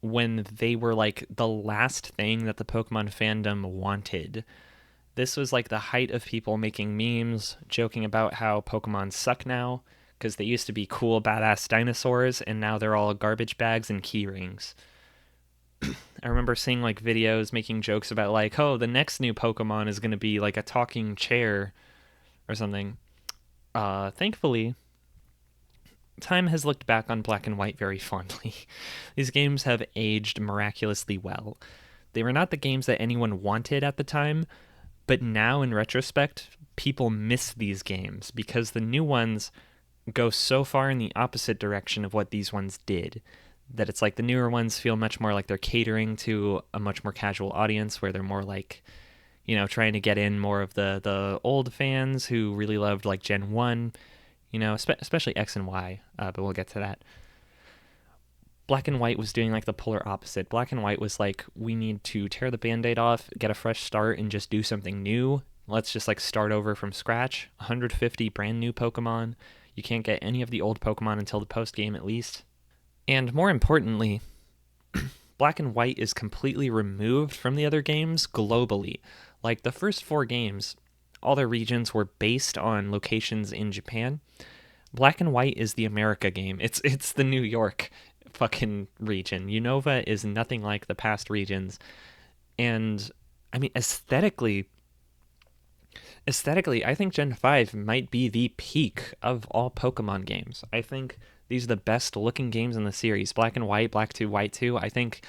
when they were like the last thing that the Pokemon fandom wanted. This was like the height of people making memes, joking about how Pokemon suck now, because they used to be cool, badass dinosaurs, and now they're all garbage bags and key rings. I remember seeing like videos making jokes about like, oh, the next new Pokemon is going to be like a talking chair or something. Thankfully, time has looked back on Black and White very fondly. These games have aged miraculously well. They were not the games that anyone wanted at the time, but now in retrospect, people miss these games because the new ones go so far in the opposite direction of what these ones did that it's like the newer ones feel much more like they're catering to a much more casual audience where they're more like, trying to get in more of the old fans who really loved like Gen 1, especially X and Y, but we'll get to that. Black and White was doing like the polar opposite. Black and White was like, we need to tear the band-aid off, get a fresh start, and just do something new. Let's just like start over from scratch. 150 brand new Pokemon. You can't get any of the old Pokemon until the post game at least. And more importantly, Black and White is completely removed from the other games globally. Like the first 4 games, all their regions were based on locations in Japan. Black and White is the America game. It's the New York fucking region. Unova is nothing like the past regions. And I mean aesthetically, I think Gen 5 might be the peak of all Pokemon games. I think these are the best looking games in the series. Black and White, Black 2, White 2. I think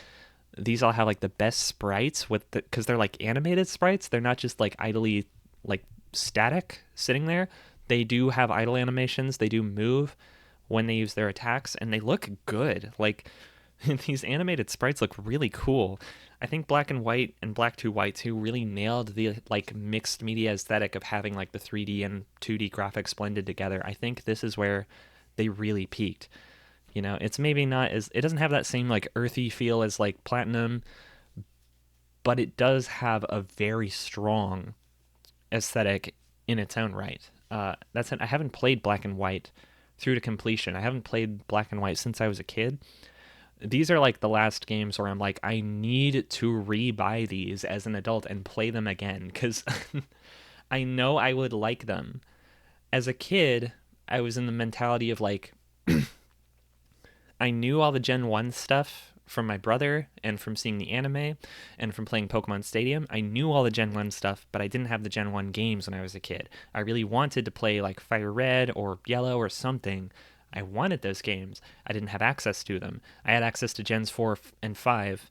these all have like the best sprites because they're like animated sprites. They're not just like idly like static sitting there. They do have idle animations. They do move when they use their attacks, and they look good. Like these animated sprites look really cool. I think Black and White and Black 2 White 2 really nailed the like mixed media aesthetic of having like the 3D and 2D graphics blended together. I think this is where they really peaked. It's maybe not as, it doesn't have that same like earthy feel as like Platinum, but it does have a very strong aesthetic in its own right. That's it. I haven't played Black and White through to completion. I haven't played Black and White since I was a kid. These are like the last games where I'm like, I need to re-buy these as an adult and play them again because I know I would like them. As a kid, I was in the mentality of like, I knew all the Gen 1 stuff from my brother and from seeing the anime and from playing Pokemon Stadium. I knew all the Gen 1 stuff, but I didn't have the Gen 1 games when I was a kid. I really wanted to play like Fire Red or Yellow or something. I wanted those games. I didn't have access to them. I had access to Gens 4 and 5,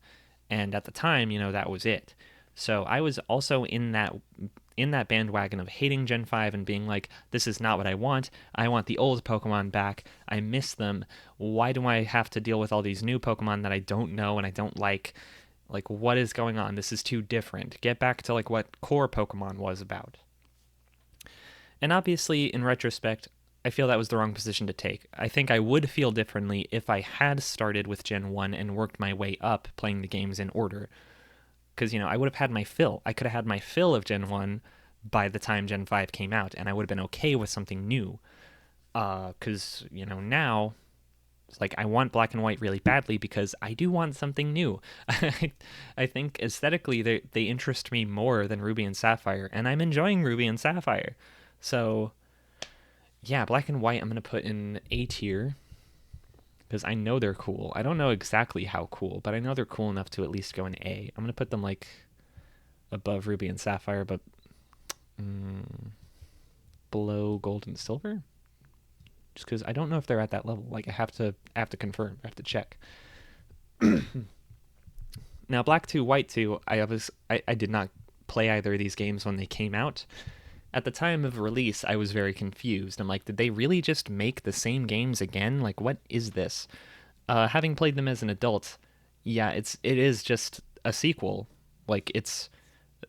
and at the time, that was it. So I was also in that in that bandwagon of hating Gen 5 and being like, this is not what I want. I want the old Pokemon back. I miss them. Why do I have to deal with all these new Pokemon that I don't know and I don't like? Like, what is going on? This is too different. Get back to like what core Pokemon was about. And obviously, in retrospect, I feel that was the wrong position to take. I think I would feel differently if I had started with Gen 1 and worked my way up playing the games in order. Because, I would have had my fill. I could have had my fill of Gen 1 by the time Gen 5 came out, and I would have been okay with something new. Because, now, it's like I want Black and White really badly because I do want something new. I think aesthetically they interest me more than Ruby and Sapphire, and I'm enjoying Ruby and Sapphire. So, yeah, Black and White I'm going to put in A tier because I know they're cool. I don't know exactly how cool, but I know they're cool enough to at least go in A. I'm going to put them like above Ruby and Sapphire, but below Gold and Silver. Just because I don't know if they're at that level. Like I have to confirm. I have to check. Now, Black 2, White 2, I did not play either of these games when they came out. At the time of release, I was very confused. I'm like, did they really just make the same games again? Like, what is this? Having played them as an adult, yeah, it is just a sequel. Like, it's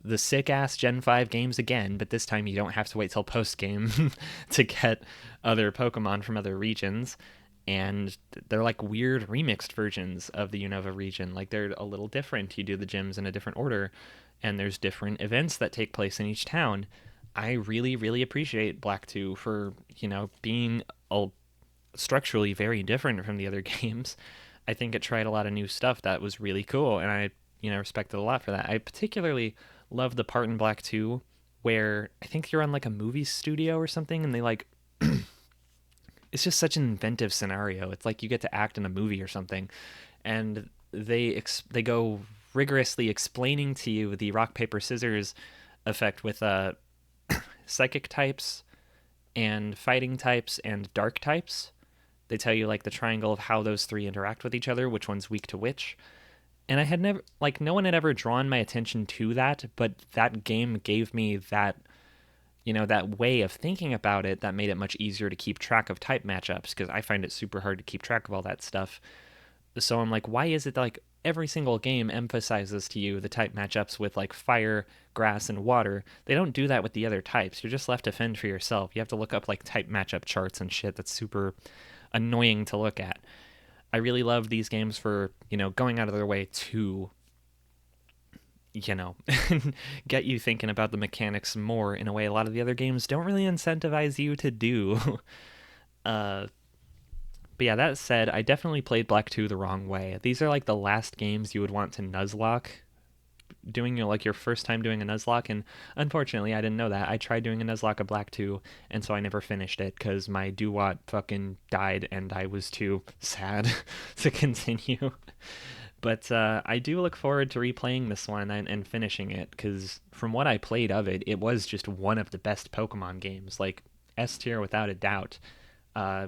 the sick-ass Gen 5 games again, but this time you don't have to wait till post-game to get other Pokemon from other regions. And they're like weird remixed versions of the Unova region. Like, they're a little different. You do the gyms in a different order, and there's different events that take place in each town. I really, really appreciate Black 2 for, being structurally very different from the other games. I think it tried a lot of new stuff that was really cool, and I, respect it a lot for that. I particularly love the part in Black 2 where I think you're on like a movie studio or something, and they like, it's just such an inventive scenario. It's like you get to act in a movie or something, and they go rigorously explaining to you the rock paper scissors effect with psychic types and fighting types and dark types. They tell you like the triangle of how those three interact with each other, which one's weak to which. And I had never, like, no one had ever drawn my attention to that, but that game gave me that, that way of thinking about it that made it much easier to keep track of type matchups, because I find it super hard to keep track of all that stuff. So I'm like, why is it that, like, every single game emphasizes to you the type matchups with like fire, grass, and water? They don't do that with the other types. You're just left to fend for yourself. You have to look up like type matchup charts and shit. That's super annoying to look at. I really love these games for, going out of their way to, get you thinking about the mechanics more in a way a lot of the other games don't really incentivize you to do. But yeah, that said, I definitely played Black 2 the wrong way. These are like the last games you would want to Nuzlocke, doing your first time doing a Nuzlocke, and unfortunately I didn't know that. I tried doing a Nuzlocke of Black 2, and so I never finished it because my Duat fucking died and I was too sad to continue. But I do look forward to replaying this one and finishing it, because from what I played of it, it was just one of the best Pokemon games, like S tier without a doubt.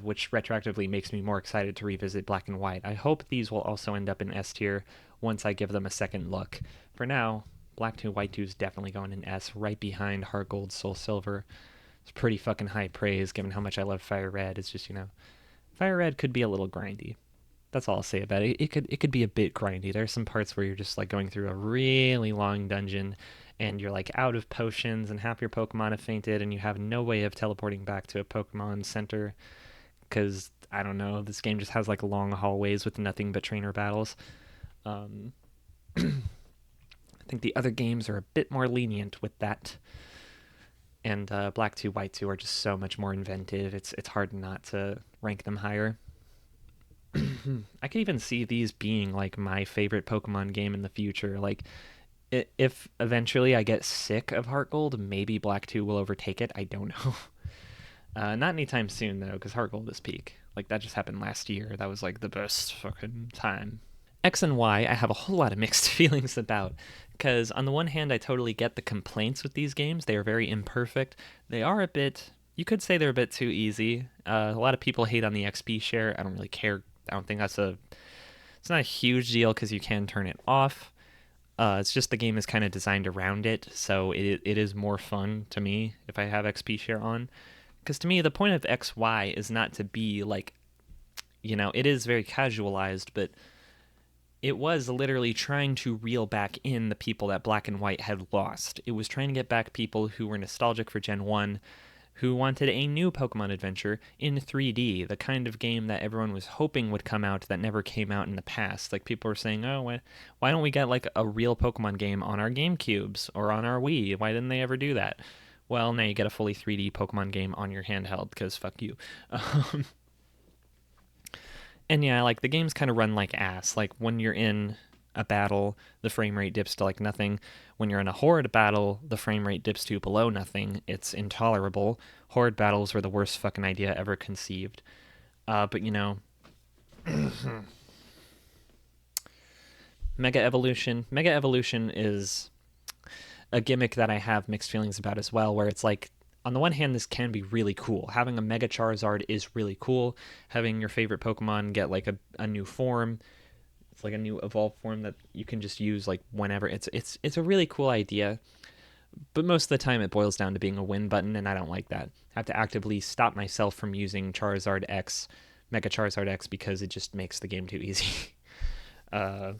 Which retroactively makes me more excited to revisit Black and White. I hope these will also end up in S tier once I give them a second look. For now, Black 2, White 2 is definitely going in S, right behind Heart Gold, Soul Silver. It's pretty fucking high praise given how much I love Fire Red. It's just, Fire Red could be a little grindy. That's all I'll say about it. It could be a bit grindy. There's some parts where you're just like going through a really long dungeon and you're like out of potions and half your Pokemon have fainted and you have no way of teleporting back to a Pokemon center because, I don't know, this game just has like long hallways with nothing but trainer battles. I think the other games are a bit more lenient with that. And Black 2, White 2 are just so much more inventive. It's hard not to rank them higher. I could even see these being like my favorite Pokemon game in the future. Like, if eventually I get sick of Heart Gold, maybe Black 2 will overtake it. I don't know. Not anytime soon, though, because Heart Gold is peak. Like, that just happened last year. That was, like, the best fucking time. X and Y, I have a whole lot of mixed feelings about. Because, on the one hand, I totally get the complaints with these games. They are very imperfect. They are a bit... You could say they're a bit too easy. A lot of people hate on the XP share. I don't really care. I don't think that's a... It's not a huge deal, because you can turn it off. It's just the game is kind of designed around it, so it is more fun to me if I have XP share on. Because to me, the point of XY is not to be like, it is very casualized, but it was literally trying to reel back in the people that Black and White had lost. It was trying to get back people who were nostalgic for Gen 1, who wanted a new Pokemon adventure in 3D, the kind of game that everyone was hoping would come out that never came out in the past. Like people were saying, "Oh, why don't we get like a real Pokemon game on our GameCubes or on our Wii? Why didn't they ever do that?" Well, now you get a fully 3D Pokemon game on your handheld because fuck you. Um, and yeah, like the games kind of run like ass. Like when you're in a battle, the frame rate dips to like nothing. When you're in a horde battle, the frame rate dips to below nothing. It's intolerable. Horde battles were the worst fucking idea ever conceived. But Mega Evolution is a gimmick that I have mixed feelings about as well, where it's like, on the one hand, this can be really cool. Having a Mega Charizard is really cool. Having your favorite Pokemon get like a new form, it's like a new evolved form that you can just use like whenever. It's a really cool idea, but most of the time it boils down to being a win button, and I don't like that. I have to actively stop myself from using Charizard X, Mega Charizard X, because it just makes the game too easy. uh,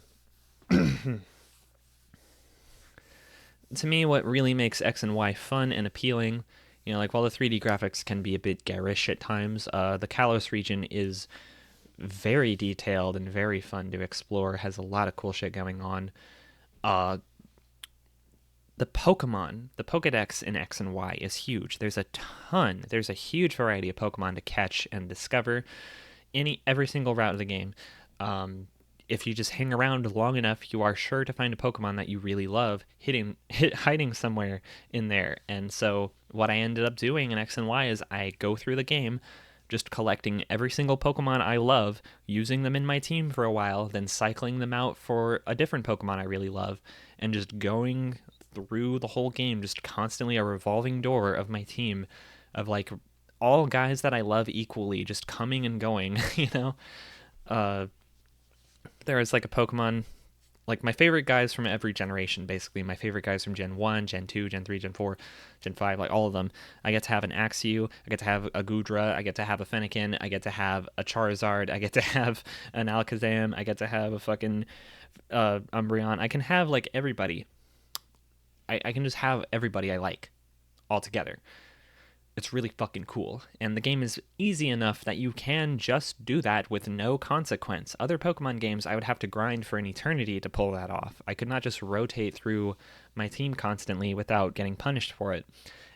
to me, what really makes X and Y fun and appealing, like while the 3D graphics can be a bit garish at times, the Kalos region is very detailed and very fun to explore. Has a lot of cool shit going on. Uh, the Pokedex in X and Y is huge. There's a huge variety of Pokemon to catch and discover every single route of the game. If you just hang around long enough, you are sure to find a Pokemon that you really love hiding somewhere in there. And so what I ended up doing in X and Y is I go through the game just collecting every single Pokemon I love, using them in my team for a while, then cycling them out for a different Pokemon I really love, and just going through the whole game, just constantly a revolving door of my team of like all guys that I love equally, just coming and going, Uh, there is like a Pokemon, like my favorite guys from every generation, basically. My favorite guys from Gen 1, Gen 2, Gen 3, Gen 4, Gen 5, like all of them. I get to have an Axew, I get to have a Goodra, I get to have a Fennekin, I get to have a Charizard, I get to have an Alakazam, I get to have a fucking Umbreon. I can have like everybody. I can just have everybody I like all together. It's really fucking cool. And the game is easy enough that you can just do that with no consequence. Other Pokemon games, I would have to grind for an eternity to pull that off. I could not just rotate through my team constantly without getting punished for it.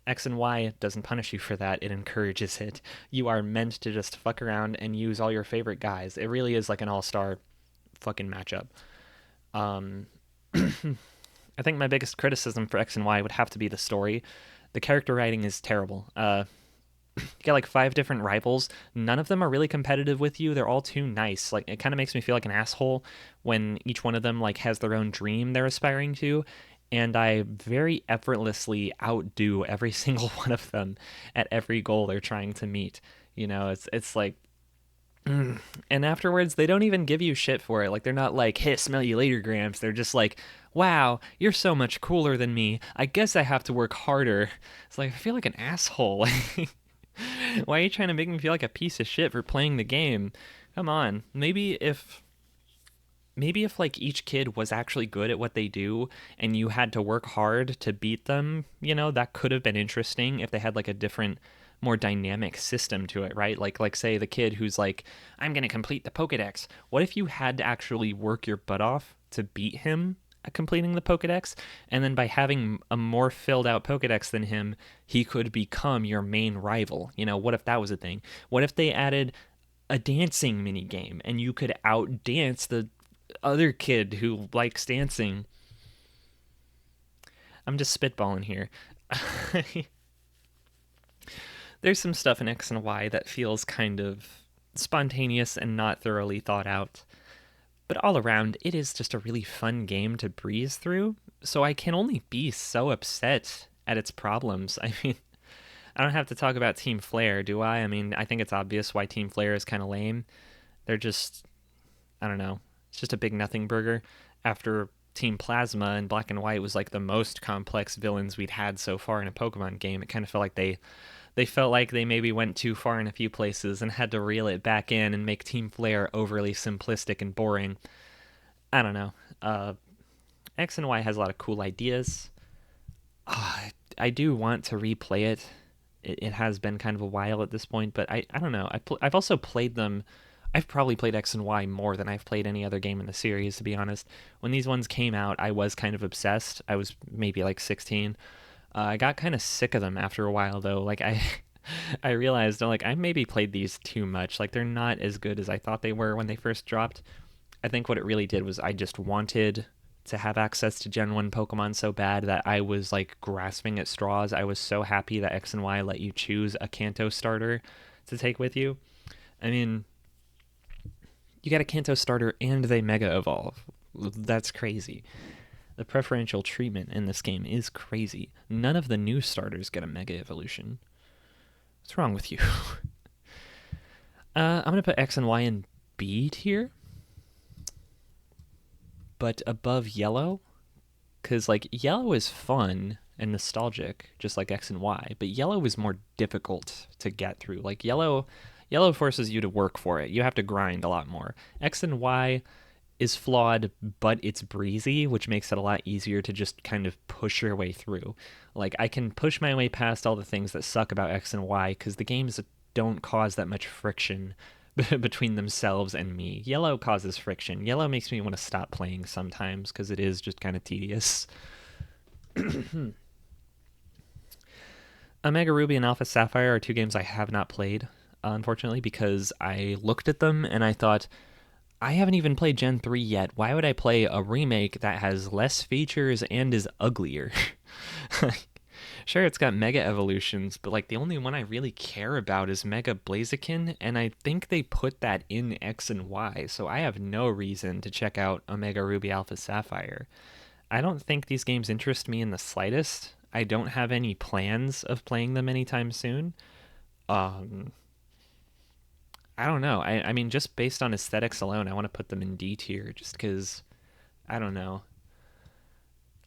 X and Y doesn't punish you for that, it encourages it. You are meant to just fuck around and use all your favorite guys. It really is like an all-star fucking matchup. Um, I think my biggest criticism for X and Y would have to be the story. The character writing is terrible. You got like 5 different rivals. None of them are really competitive with you. They're all too nice. Like it kind of makes me feel like an asshole when each one of them like has their own dream they're aspiring to, and I very effortlessly outdo every single one of them at every goal they're trying to meet. It's like and afterwards they don't even give you shit for it. Like they're not like, "Hey, smell you later, Gramps." They're just like, "Wow, you're so much cooler than me. I guess I have to work harder." It's like I feel like an asshole. Why are you trying to make me feel like a piece of shit for playing the game? Come on. Maybe if like each kid was actually good at what they do and you had to work hard to beat them, that could have been interesting if they had like a different, more dynamic system to it, right? Like say the kid who's like, "I'm going to complete the Pokédex." What if you had to actually work your butt off to beat him at completing the Pokédex, and then by having a more filled out Pokédex than him, he could become your main rival? What if that was a thing? What if they added a dancing mini game and you could outdance the other kid who likes dancing? I'm just spitballing here. There's some stuff in X and Y that feels kind of spontaneous and not thoroughly thought out. But all around, it is just a really fun game to breeze through, so I can only be so upset at its problems. I mean, I don't have to talk about Team Flare, do I? I mean, I think it's obvious why Team Flare is kind of lame. They're just, I don't know, it's just a big nothing burger. After Team Plasma in Black and White was like the most complex villains we'd had so far in a Pokemon game. It kind of felt like they felt like they maybe went too far in a few places and had to reel it back in and make Team Flare overly simplistic and boring. I don't know. Uh, X and Y has a lot of cool ideas. I do want to replay it. It has been kind of a while at this point, but I don't know. I've also played them. I've probably played X and Y more than I've played any other game in the series, to be honest. When these ones came out, I was kind of obsessed. I was maybe like 16. I got kind of sick of them after a while, though. Like I realized like I maybe played these too much. Like they're not as good as I thought they were when they first dropped. I think what it really did was I just wanted to have access to Gen 1 Pokemon so bad that I was like grasping at straws. I was so happy that X and Y let you choose a Kanto starter to take with you. I mean, you got a Kanto starter and they Mega Evolve. That's crazy. The preferential treatment in this game is crazy. None of the new starters get a Mega Evolution. What's wrong with you? I'm going to put X and Y in B tier, but above Yellow, because like Yellow is fun and nostalgic, just like X and Y, but Yellow is more difficult to get through. Like Yellow forces you to work for it. You have to grind a lot more. X and Y is flawed, but it's breezy, which makes it a lot easier to just kind of push your way through. Like I can push my way past all the things that suck about X and Y because the games don't cause that much friction between themselves and me. Yellow causes friction. Yellow makes me want to stop playing sometimes because it is just kind of tedious. Omega Ruby and Alpha Sapphire are two games I have not played, unfortunately, because I looked at them and I thought, I haven't even played Gen 3 yet. Why would I play a remake that has less features and is uglier? Sure, it's got Mega Evolutions, but like the only one I really care about is Mega Blaziken, and I think they put that in X and Y, so I have no reason to check out Omega Ruby Alpha Sapphire. I don't think these games interest me in the slightest. I don't have any plans of playing them anytime soon. Um, I don't know. I mean, just based on aesthetics alone, I want to put them in D tier just because, I don't know.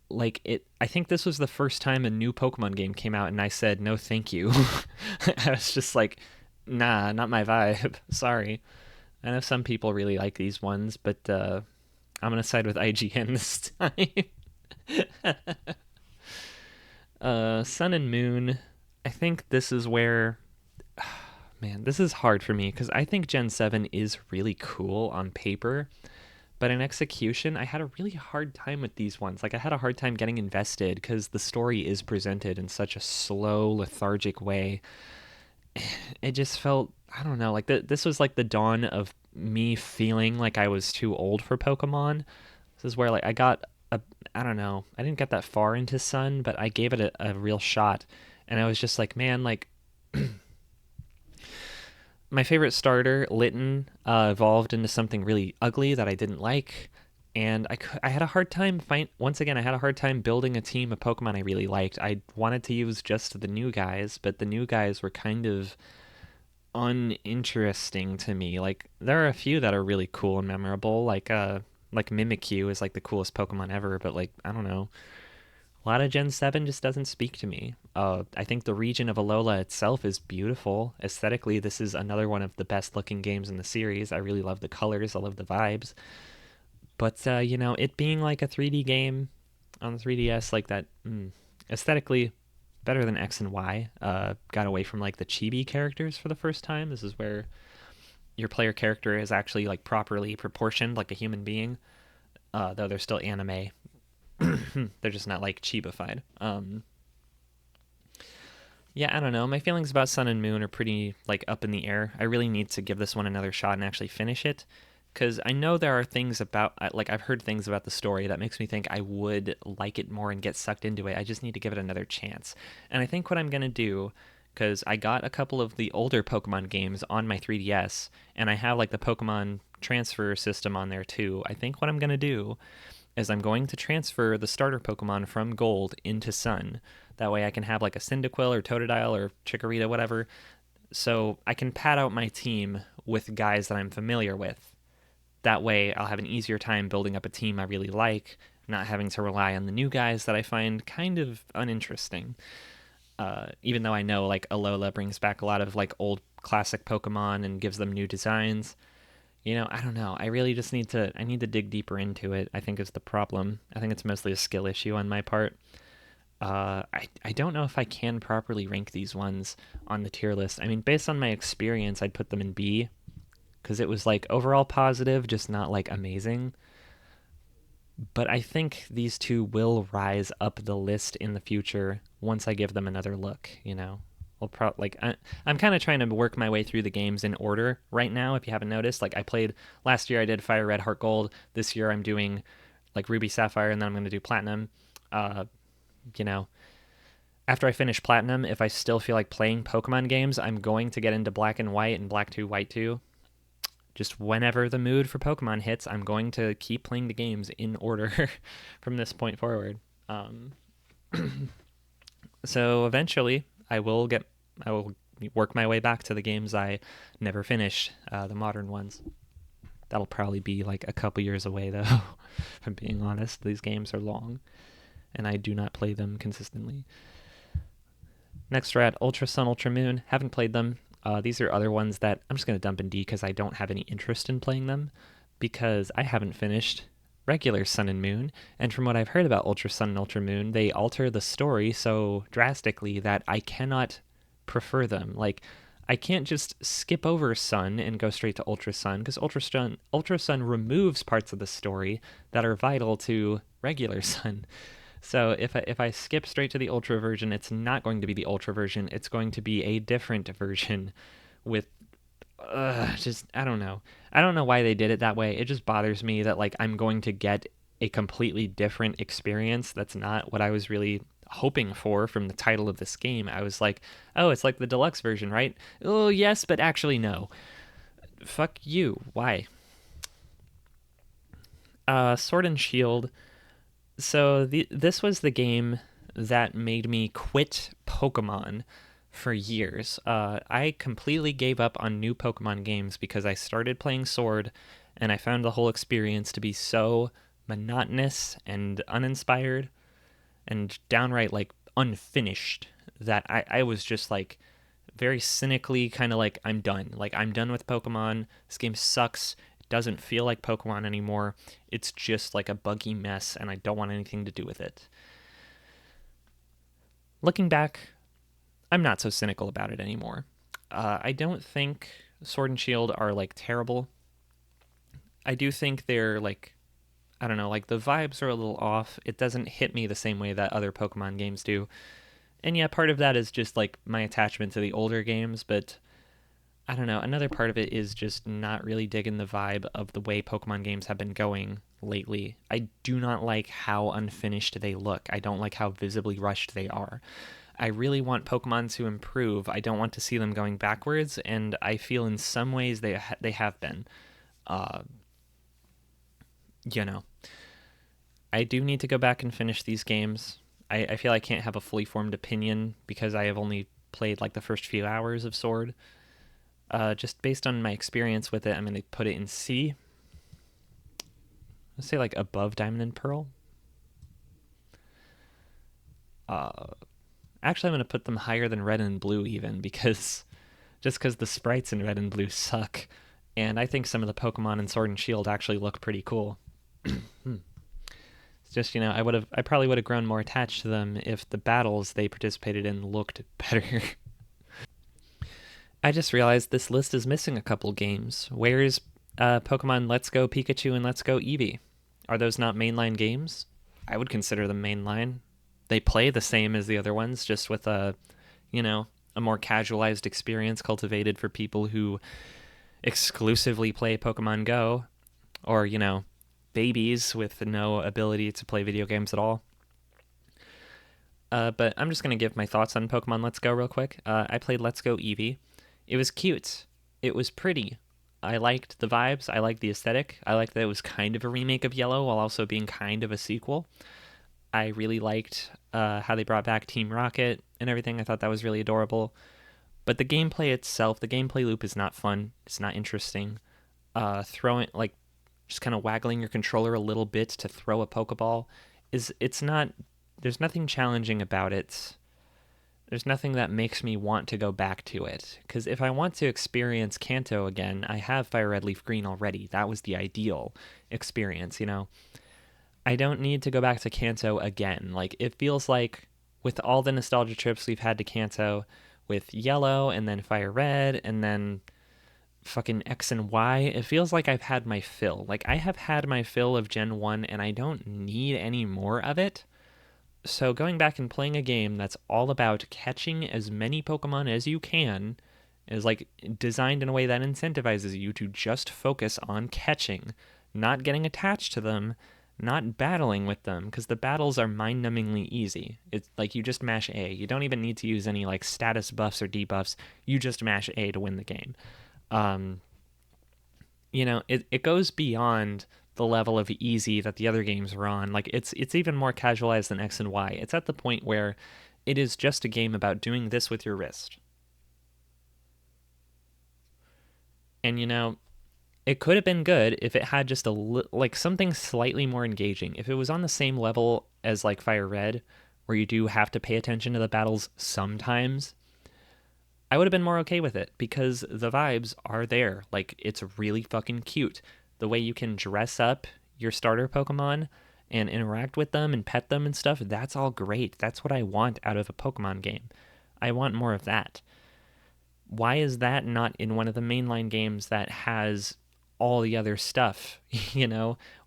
Like, I think this was the first time a new Pokemon game came out and I said, no, thank you. I was just like, nah, not my vibe. Sorry. I know some people really like these ones, but I'm going to side with IGN this time. Sun and Moon. I think this is where man, this is hard for me because I think Gen 7 is really cool on paper, but in execution, I had a really hard time with these ones. Like, I had a hard time getting invested because the story is presented in such a slow, lethargic way. It just felt, I don't know, like this was like the dawn of me feeling like I was too old for Pokemon. This is where, like, I don't know, I didn't get that far into Sun, but I gave it a real shot. And I was just like, man, like, my favorite starter, Litten, evolved into something really ugly that I didn't like, and I had a hard time once again I had a hard time building a team of Pokemon I really liked. I wanted to use just the new guys, but the new guys were kind of uninteresting to me. Like there are a few that are really cool and memorable, like Mimikyu is like the coolest Pokemon ever, but like I don't know, a lot of Gen 7 just doesn't speak to me. I think the region of Alola itself is beautiful. Aesthetically, this is another one of the best looking games in the series. I really love the colors, I love the vibes. But, it being like a 3D game on the 3DS, like that, aesthetically, better than X and Y. Got away from like the chibi characters for the first time. This is where your player character is actually like properly proportioned like a human being, though they're still anime. They're just not like chibified. Yeah, I don't know. My feelings about Sun and Moon are pretty like up in the air. I really need to give this one another shot and actually finish it because I know there are things about like I've heard things about the story that makes me think I would like it more and get sucked into it. I just need to give it another chance. And I think what I'm going to do, because I got a couple of the older Pokemon games on my 3DS and I have like the Pokemon transfer system on there too. I think what I'm going to do is I'm going to transfer the starter Pokemon from Gold into Sun. That way I can have like a Cyndaquil or Totodile or Chikorita, whatever. So I can pad out my team with guys that I'm familiar with. That way I'll have an easier time building up a team I really like not having to rely on the new guys that I find kind of uninteresting. Even though I know like Alola brings back a lot of like old classic Pokemon and gives them new designs. I don't know. I really just need to dig deeper into it, I think is the problem. I think it's mostly a skill issue on my part. I don't know if I can properly rank these ones on the tier list. I mean, based on my experience, I'd put them in B because it was like overall positive, just not like amazing. But I think these two will rise up the list in the future once I give them another look. I'm kind of trying to work my way through the games in order right now. If you haven't noticed, like I played last year, I did Fire Red, Heart Gold. This year, I'm doing like Ruby Sapphire, and then I'm going to do Platinum. Uh, you know, After I finish Platinum, if I still feel like playing Pokemon games, I'm going to get into Black and White and Black 2, White 2. Just whenever the mood for Pokemon hits, I'm going to keep playing the games in order from this point forward. Um, so eventually, I will work my way back to the games I never finished, the modern ones. That'll probably be like a couple years away, though. If I'm being honest, these games are long, and I do not play them consistently. Next, we're at Ultra Sun, Ultra Moon. Haven't played them. These are other ones that I'm just going to dump in D because I don't have any interest in playing them because I haven't finished regular Sun and Moon. And from what I've heard about Ultra Sun and Ultra Moon, they alter the story so drastically that I cannot prefer them. Like, I can't just skip over Sun and go straight to Ultra Sun because Ultra Sun removes parts of the story that are vital to regular Sun. So if I skip straight to the Ultra version, it's not going to be the Ultra version. It's going to be a different version with just I don't know. I don't know why they did it that way. It just bothers me that like I'm going to get a completely different experience. That's not what I was really hoping for from the title of this game. I was like, "Oh, it's like the deluxe version, right?" "Oh, yes, but actually no." Fuck you. Why? Sword and Shield. This was the game that made me quit Pokemon for years. I completely gave up on new Pokemon games because I started playing Sword and I found the whole experience to be so monotonous and uninspired and downright like unfinished that I was just like very cynically kind of like, I'm done. Like, I'm done with Pokemon. This game sucks. It doesn't feel like Pokemon anymore. It's just like a buggy mess, and I don't want anything to do with it. Looking back, I'm not so cynical about it anymore. I don't think Sword and Shield are like terrible. I do think they're like, I don't know, like the vibes are a little off. It doesn't hit me the same way that other Pokemon games do. And yeah, part of that is just like my attachment to the older games, but I don't know. Another part of it is just not really digging the vibe of the way Pokemon games have been going lately. I do not like how unfinished they look. I don't like how visibly rushed they are. I really want Pokemon to improve. I don't want to see them going backwards, and I feel in some ways they have been. Uh, you know, I do need to go back and finish these games. I feel I can't have a fully formed opinion because I have only played like the first few hours of Sword. Just based on my experience with it, I'm going to put it in C. Let's say like above Diamond and Pearl. Uh, Actually, I'm going to put them higher than Red and Blue even because just because the sprites in Red and Blue suck, and I think some of the Pokemon in Sword and Shield actually look pretty cool. It's just I probably would have grown more attached to them if the battles they participated in looked better. I just realized this list is missing a couple games. Where's Pokemon Let's Go Pikachu and Let's Go Eevee? Are those not mainline games? I would consider them mainline. They play the same as the other ones, just with a more casualized experience cultivated for people who exclusively play Pokemon Go, or, babies with no ability to play video games at all. But I'm just going to give my thoughts on Pokemon Let's Go real quick. I played Let's Go Eevee. It was cute. It was pretty. I liked the vibes. I liked the aesthetic. I liked that it was kind of a remake of Yellow while also being kind of a sequel. I really liked how they brought back Team Rocket and everything. I thought that was really adorable. But the gameplay itself, the gameplay loop is not fun. It's not interesting. Throwing like just kind of waggling your controller a little bit to throw a Pokeball, is it's not, there's nothing challenging about it. There's nothing that makes me want to go back to it. Because if I want to experience Kanto again, I have Fire Red Leaf Green already. That was the ideal experience, you know? I don't need to go back to Kanto again. Like, it feels like with all the nostalgia trips we've had to Kanto, with Yellow and then Fire Red and then fucking X and Y, it feels like I've had my fill. Like, I have had my fill of Gen 1 and I don't need any more of it. So, going back and playing a game that's all about catching as many Pokemon as you can is like designed in a way that incentivizes you to just focus on catching, not getting attached to them, not battling with them, because the battles are mind-numbingly easy. It's like you just mash A. You don't even need to use any like status buffs or debuffs. You just mash A to win the game. Um, it goes beyond the level of easy that the other games are on. Like it's even more casualized than X and Y. It's at the point where it is just a game about doing this with your wrist. And it could have been good if it had just like something slightly more engaging. If it was on the same level as like Fire Red, where you do have to pay attention to the battles sometimes, I would have been more okay with it because the vibes are there. Like, it's really fucking cute. The way you can dress up your starter Pokemon and interact with them and pet them and stuff, that's all great. That's what I want out of a Pokemon game. I want more of that. Why is that not in one of the mainline games that has all the other stuff?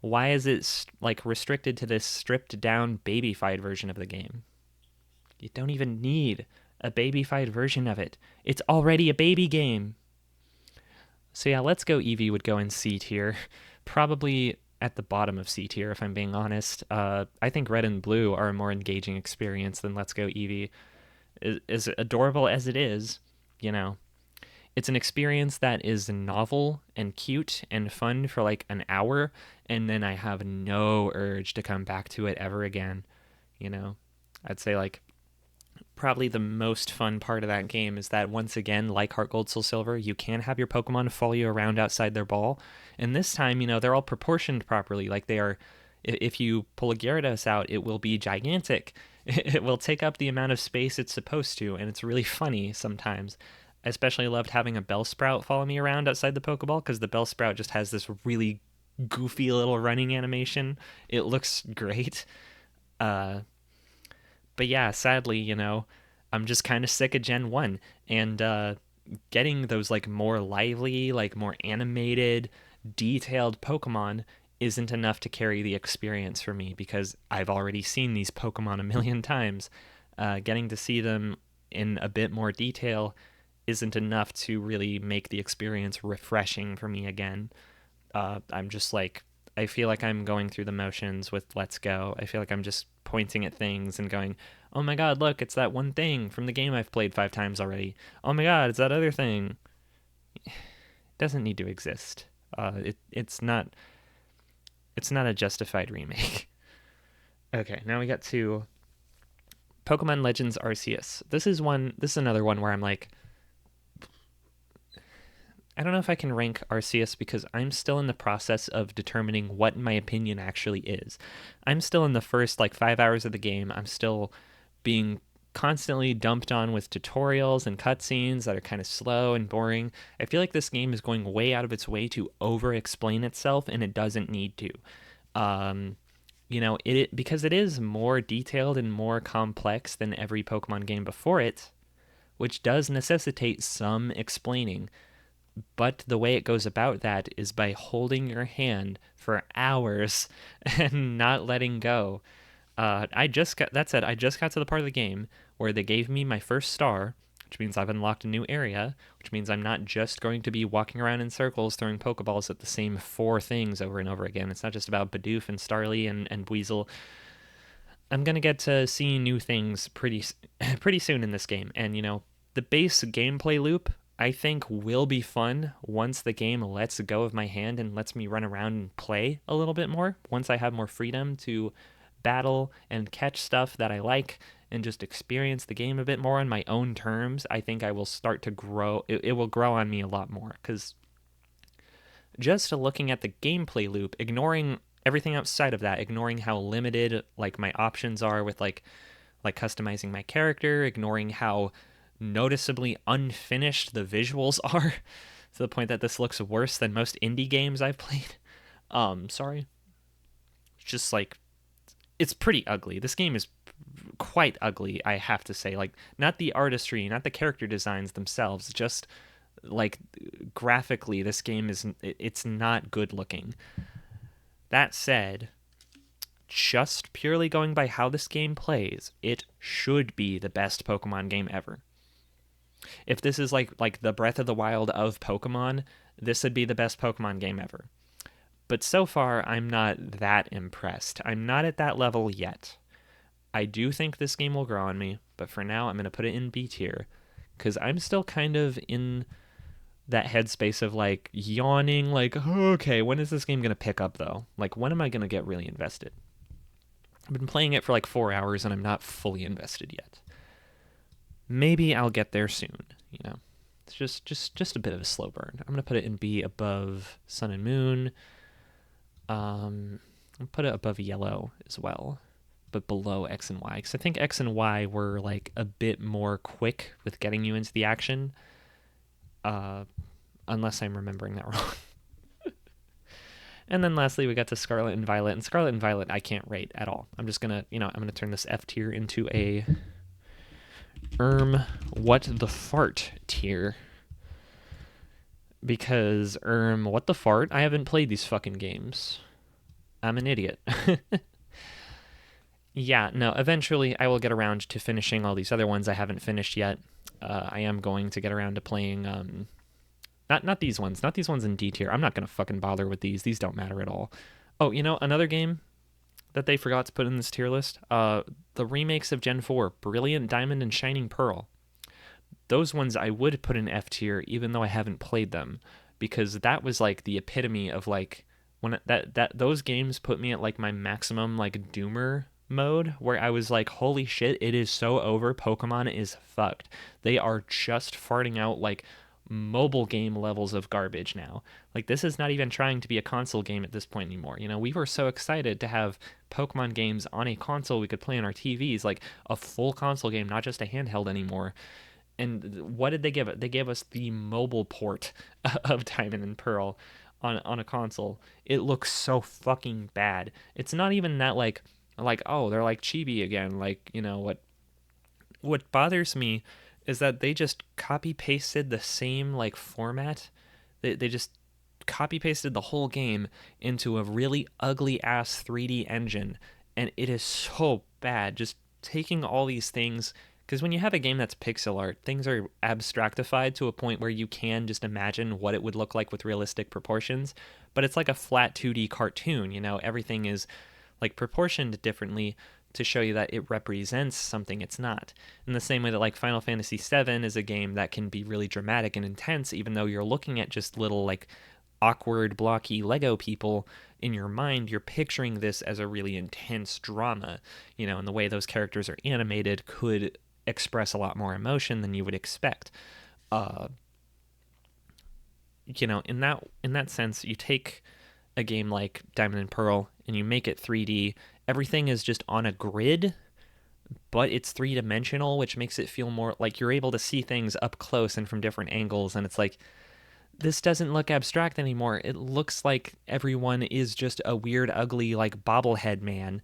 Why is it like restricted to this stripped down baby-fied version of the game? You don't even need a baby-fied version of it. It's already a baby game. So yeah, Let's Go Eevee would go in C tier. Probably at the bottom of C tier, if I'm being honest. I think Red and Blue are a more engaging experience than Let's Go Eevee. As adorable as it is, you know, it's an experience that is novel and cute and fun for like an hour, and then I have no urge to come back to it ever again. You know, I'd say like probably the most fun part of that game is that once again, like Heart Gold Soul Silver, you can have your Pokemon follow you around outside their ball. And this time, they're all proportioned properly. Like they are, if you pull a Gyarados out, it will be gigantic. It will take up the amount of space it's supposed to. And it's really funny sometimes. I especially loved having a Bellsprout follow me around outside the Pokeball because the Bellsprout just has this really goofy little running animation. It looks great. Uh, but yeah, sadly, I'm just kind of sick of Gen 1. And getting those like more lively, like more animated, detailed Pokemon isn't enough to carry the experience for me because I've already seen these Pokemon a million times. Getting to see them in a bit more detail isn't enough to really make the experience refreshing for me again. I'm just like, I feel like I'm going through the motions with Let's Go. I feel like I'm just pointing at things and going, oh my god, look, it's that one thing from the game I've played 5 times already. Oh my god, it's that other thing. It doesn't need to exist. It's not a justified remake. Okay, now we got to Pokemon Legends Arceus. This is another one where I'm like, I don't know if I can rank Arceus because I'm still in the process of determining what my opinion actually is. I'm still in the first like 5 hours of the game. I'm still being constantly dumped on with tutorials and cutscenes that are kind of slow and boring. I feel like this game is going way out of its way to over explain itself, and it doesn't need to. Because it is more detailed and more complex than every Pokemon game before it, which does necessitate some explaining. But the way it goes about that is by holding your hand for hours and not letting go. I just got to the part of the game where they gave me my first star, which means I've unlocked a new area, which means I'm not just going to be walking around in circles throwing Pokeballs at the same 4 things over and over again. It's not just about Bidoof and Starly and Weasel. I'm gonna get to see new things pretty soon in this game, and the base gameplay loop I think will be fun once the game lets go of my hand and lets me run around and play a little bit more. Once I have more freedom to battle and catch stuff that I like and just experience the game a bit more on my own terms, I think I will start to grow. It will grow on me a lot more because just looking at the gameplay loop, ignoring everything outside of that, ignoring how limited like my options are with like customizing my character, ignoring how noticeably unfinished the visuals are to the point that this looks worse than most indie games I've played. Sorry. Just like it's pretty ugly. This game is quite ugly, I have to say. Like not the artistry, not the character designs themselves, just like graphically this game is it's not good looking. That said, just purely going by how this game plays, it should be the best Pokemon game ever. If this is like the Breath of the Wild of Pokemon, this would be the best Pokemon game ever. But so far, I'm not that impressed. I'm not at that level yet. I do think this game will grow on me, but for now, I'm going to put it in B tier because I'm still kind of in that headspace of like yawning, like, okay, when is this game going to pick up though? Like, when am I going to get really invested? I've been playing it for like 4 hours and I'm not fully invested yet. Maybe I'll get there soon, you know. It's just a bit of a slow burn. I'm going to put it in B above Sun and Moon. I'll put it above Yellow as well, but below X and Y, because I think X and Y were like a bit more quick with getting you into the action, unless I'm remembering that wrong. And then lastly, we got to Scarlet and Violet, and Scarlet and Violet I can't rate at all. I'm just gonna, I'm gonna turn this F tier into a what the fart tier. Because, what the fart? I haven't played these fucking games. I'm an idiot. Yeah, no, eventually I will get around to finishing all these other ones I haven't finished yet. I am going to get around to playing, not these ones. Not these ones in D tier. I'm not going to fucking bother with these. These don't matter at all. Oh, another game that they forgot to put in this tier list? The remakes of Gen 4, Brilliant Diamond and Shining Pearl. Those ones I would put in F tier even though I haven't played them, because that was like the epitome of like when that those games put me at like my maximum like doomer mode where I was like, holy shit, it is so over. Pokemon is fucked. They are just farting out like mobile game levels of garbage now. Like this is not even trying to be a console game at this point anymore. We were so excited to have Pokemon games on a console we could play on our TVs, like a full console game, not just a handheld anymore. And what did they give it? They gave us the mobile port of Diamond and Pearl on a console. It looks so fucking bad. It's not even that like oh, they're like chibi again. Like, what bothers me is that they just copy pasted the same like format. They just copy pasted the whole game into a really ugly ass 3D engine, and it is so bad. Just taking all these things, because when you have a game that's pixel art, things are abstractified to a point where you can just imagine what it would look like with realistic proportions. But it's like a flat 2D cartoon, everything is like proportioned differently to show you that it represents something it's not. In the same way that like Final Fantasy VII is a game that can be really dramatic and intense, even though you're looking at just little like awkward, blocky Lego people. In your mind, you're picturing this as a really intense drama, and the way those characters are animated could express a lot more emotion than you would expect. In that sense, you take a game like Diamond and Pearl and you make it 3D. Everything is just on a grid, but it's three-dimensional, which makes it feel more like you're able to see things up close and from different angles. And it's like, this doesn't look abstract anymore. It looks like everyone is just a weird, ugly, like bobblehead man,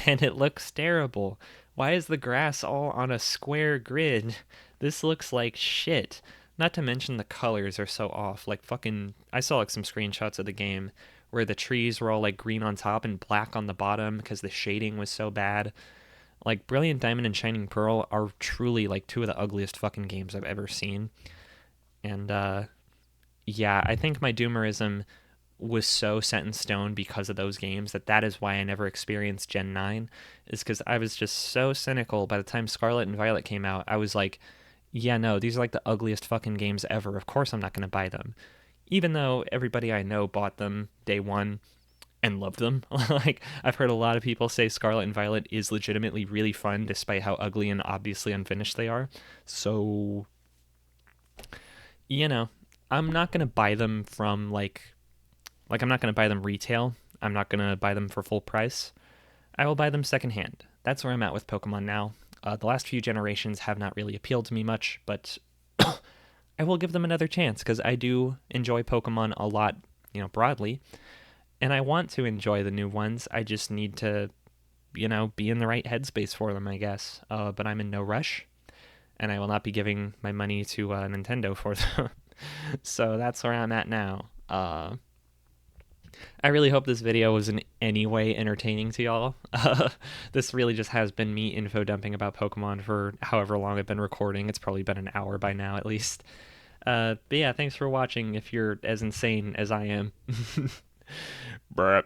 and it looks terrible. Why is the grass all on a square grid? This looks like shit. Not to mention the colors are so off. Like fucking, I saw like some screenshots of the game where the trees were all like green on top and black on the bottom because the shading was so bad. Like Brilliant Diamond and Shining Pearl are truly like two of the ugliest fucking games I've ever seen. And yeah, I think my doomerism was so set in stone because of those games that is why I never experienced Gen 9, is because I was just so cynical. By the time Scarlet and Violet came out, I was like, yeah, no, these are like the ugliest fucking games ever. Of course I'm not going to buy them. Even though everybody I know bought them day one and loved them. Like, I've heard a lot of people say Scarlet and Violet is legitimately really fun despite how ugly and obviously unfinished they are. So, I'm not going to buy them from, like, Like, I'm not going to buy them retail. I'm not going to buy them for full price. I will buy them secondhand. That's where I'm at with Pokemon now. The last few generations have not really appealed to me much, but I will give them another chance because I do enjoy Pokemon a lot, broadly, and I want to enjoy the new ones. I just need to, be in the right headspace for them, I guess. But I'm in no rush, and I will not be giving my money to Nintendo for them. So that's where I'm at now. I really hope this video was in any way entertaining to y'all. This really just has been me info dumping about Pokemon for however long I've been recording. It's probably been an hour by now, at least. But yeah, thanks for watching if you're as insane as I am. Bruh.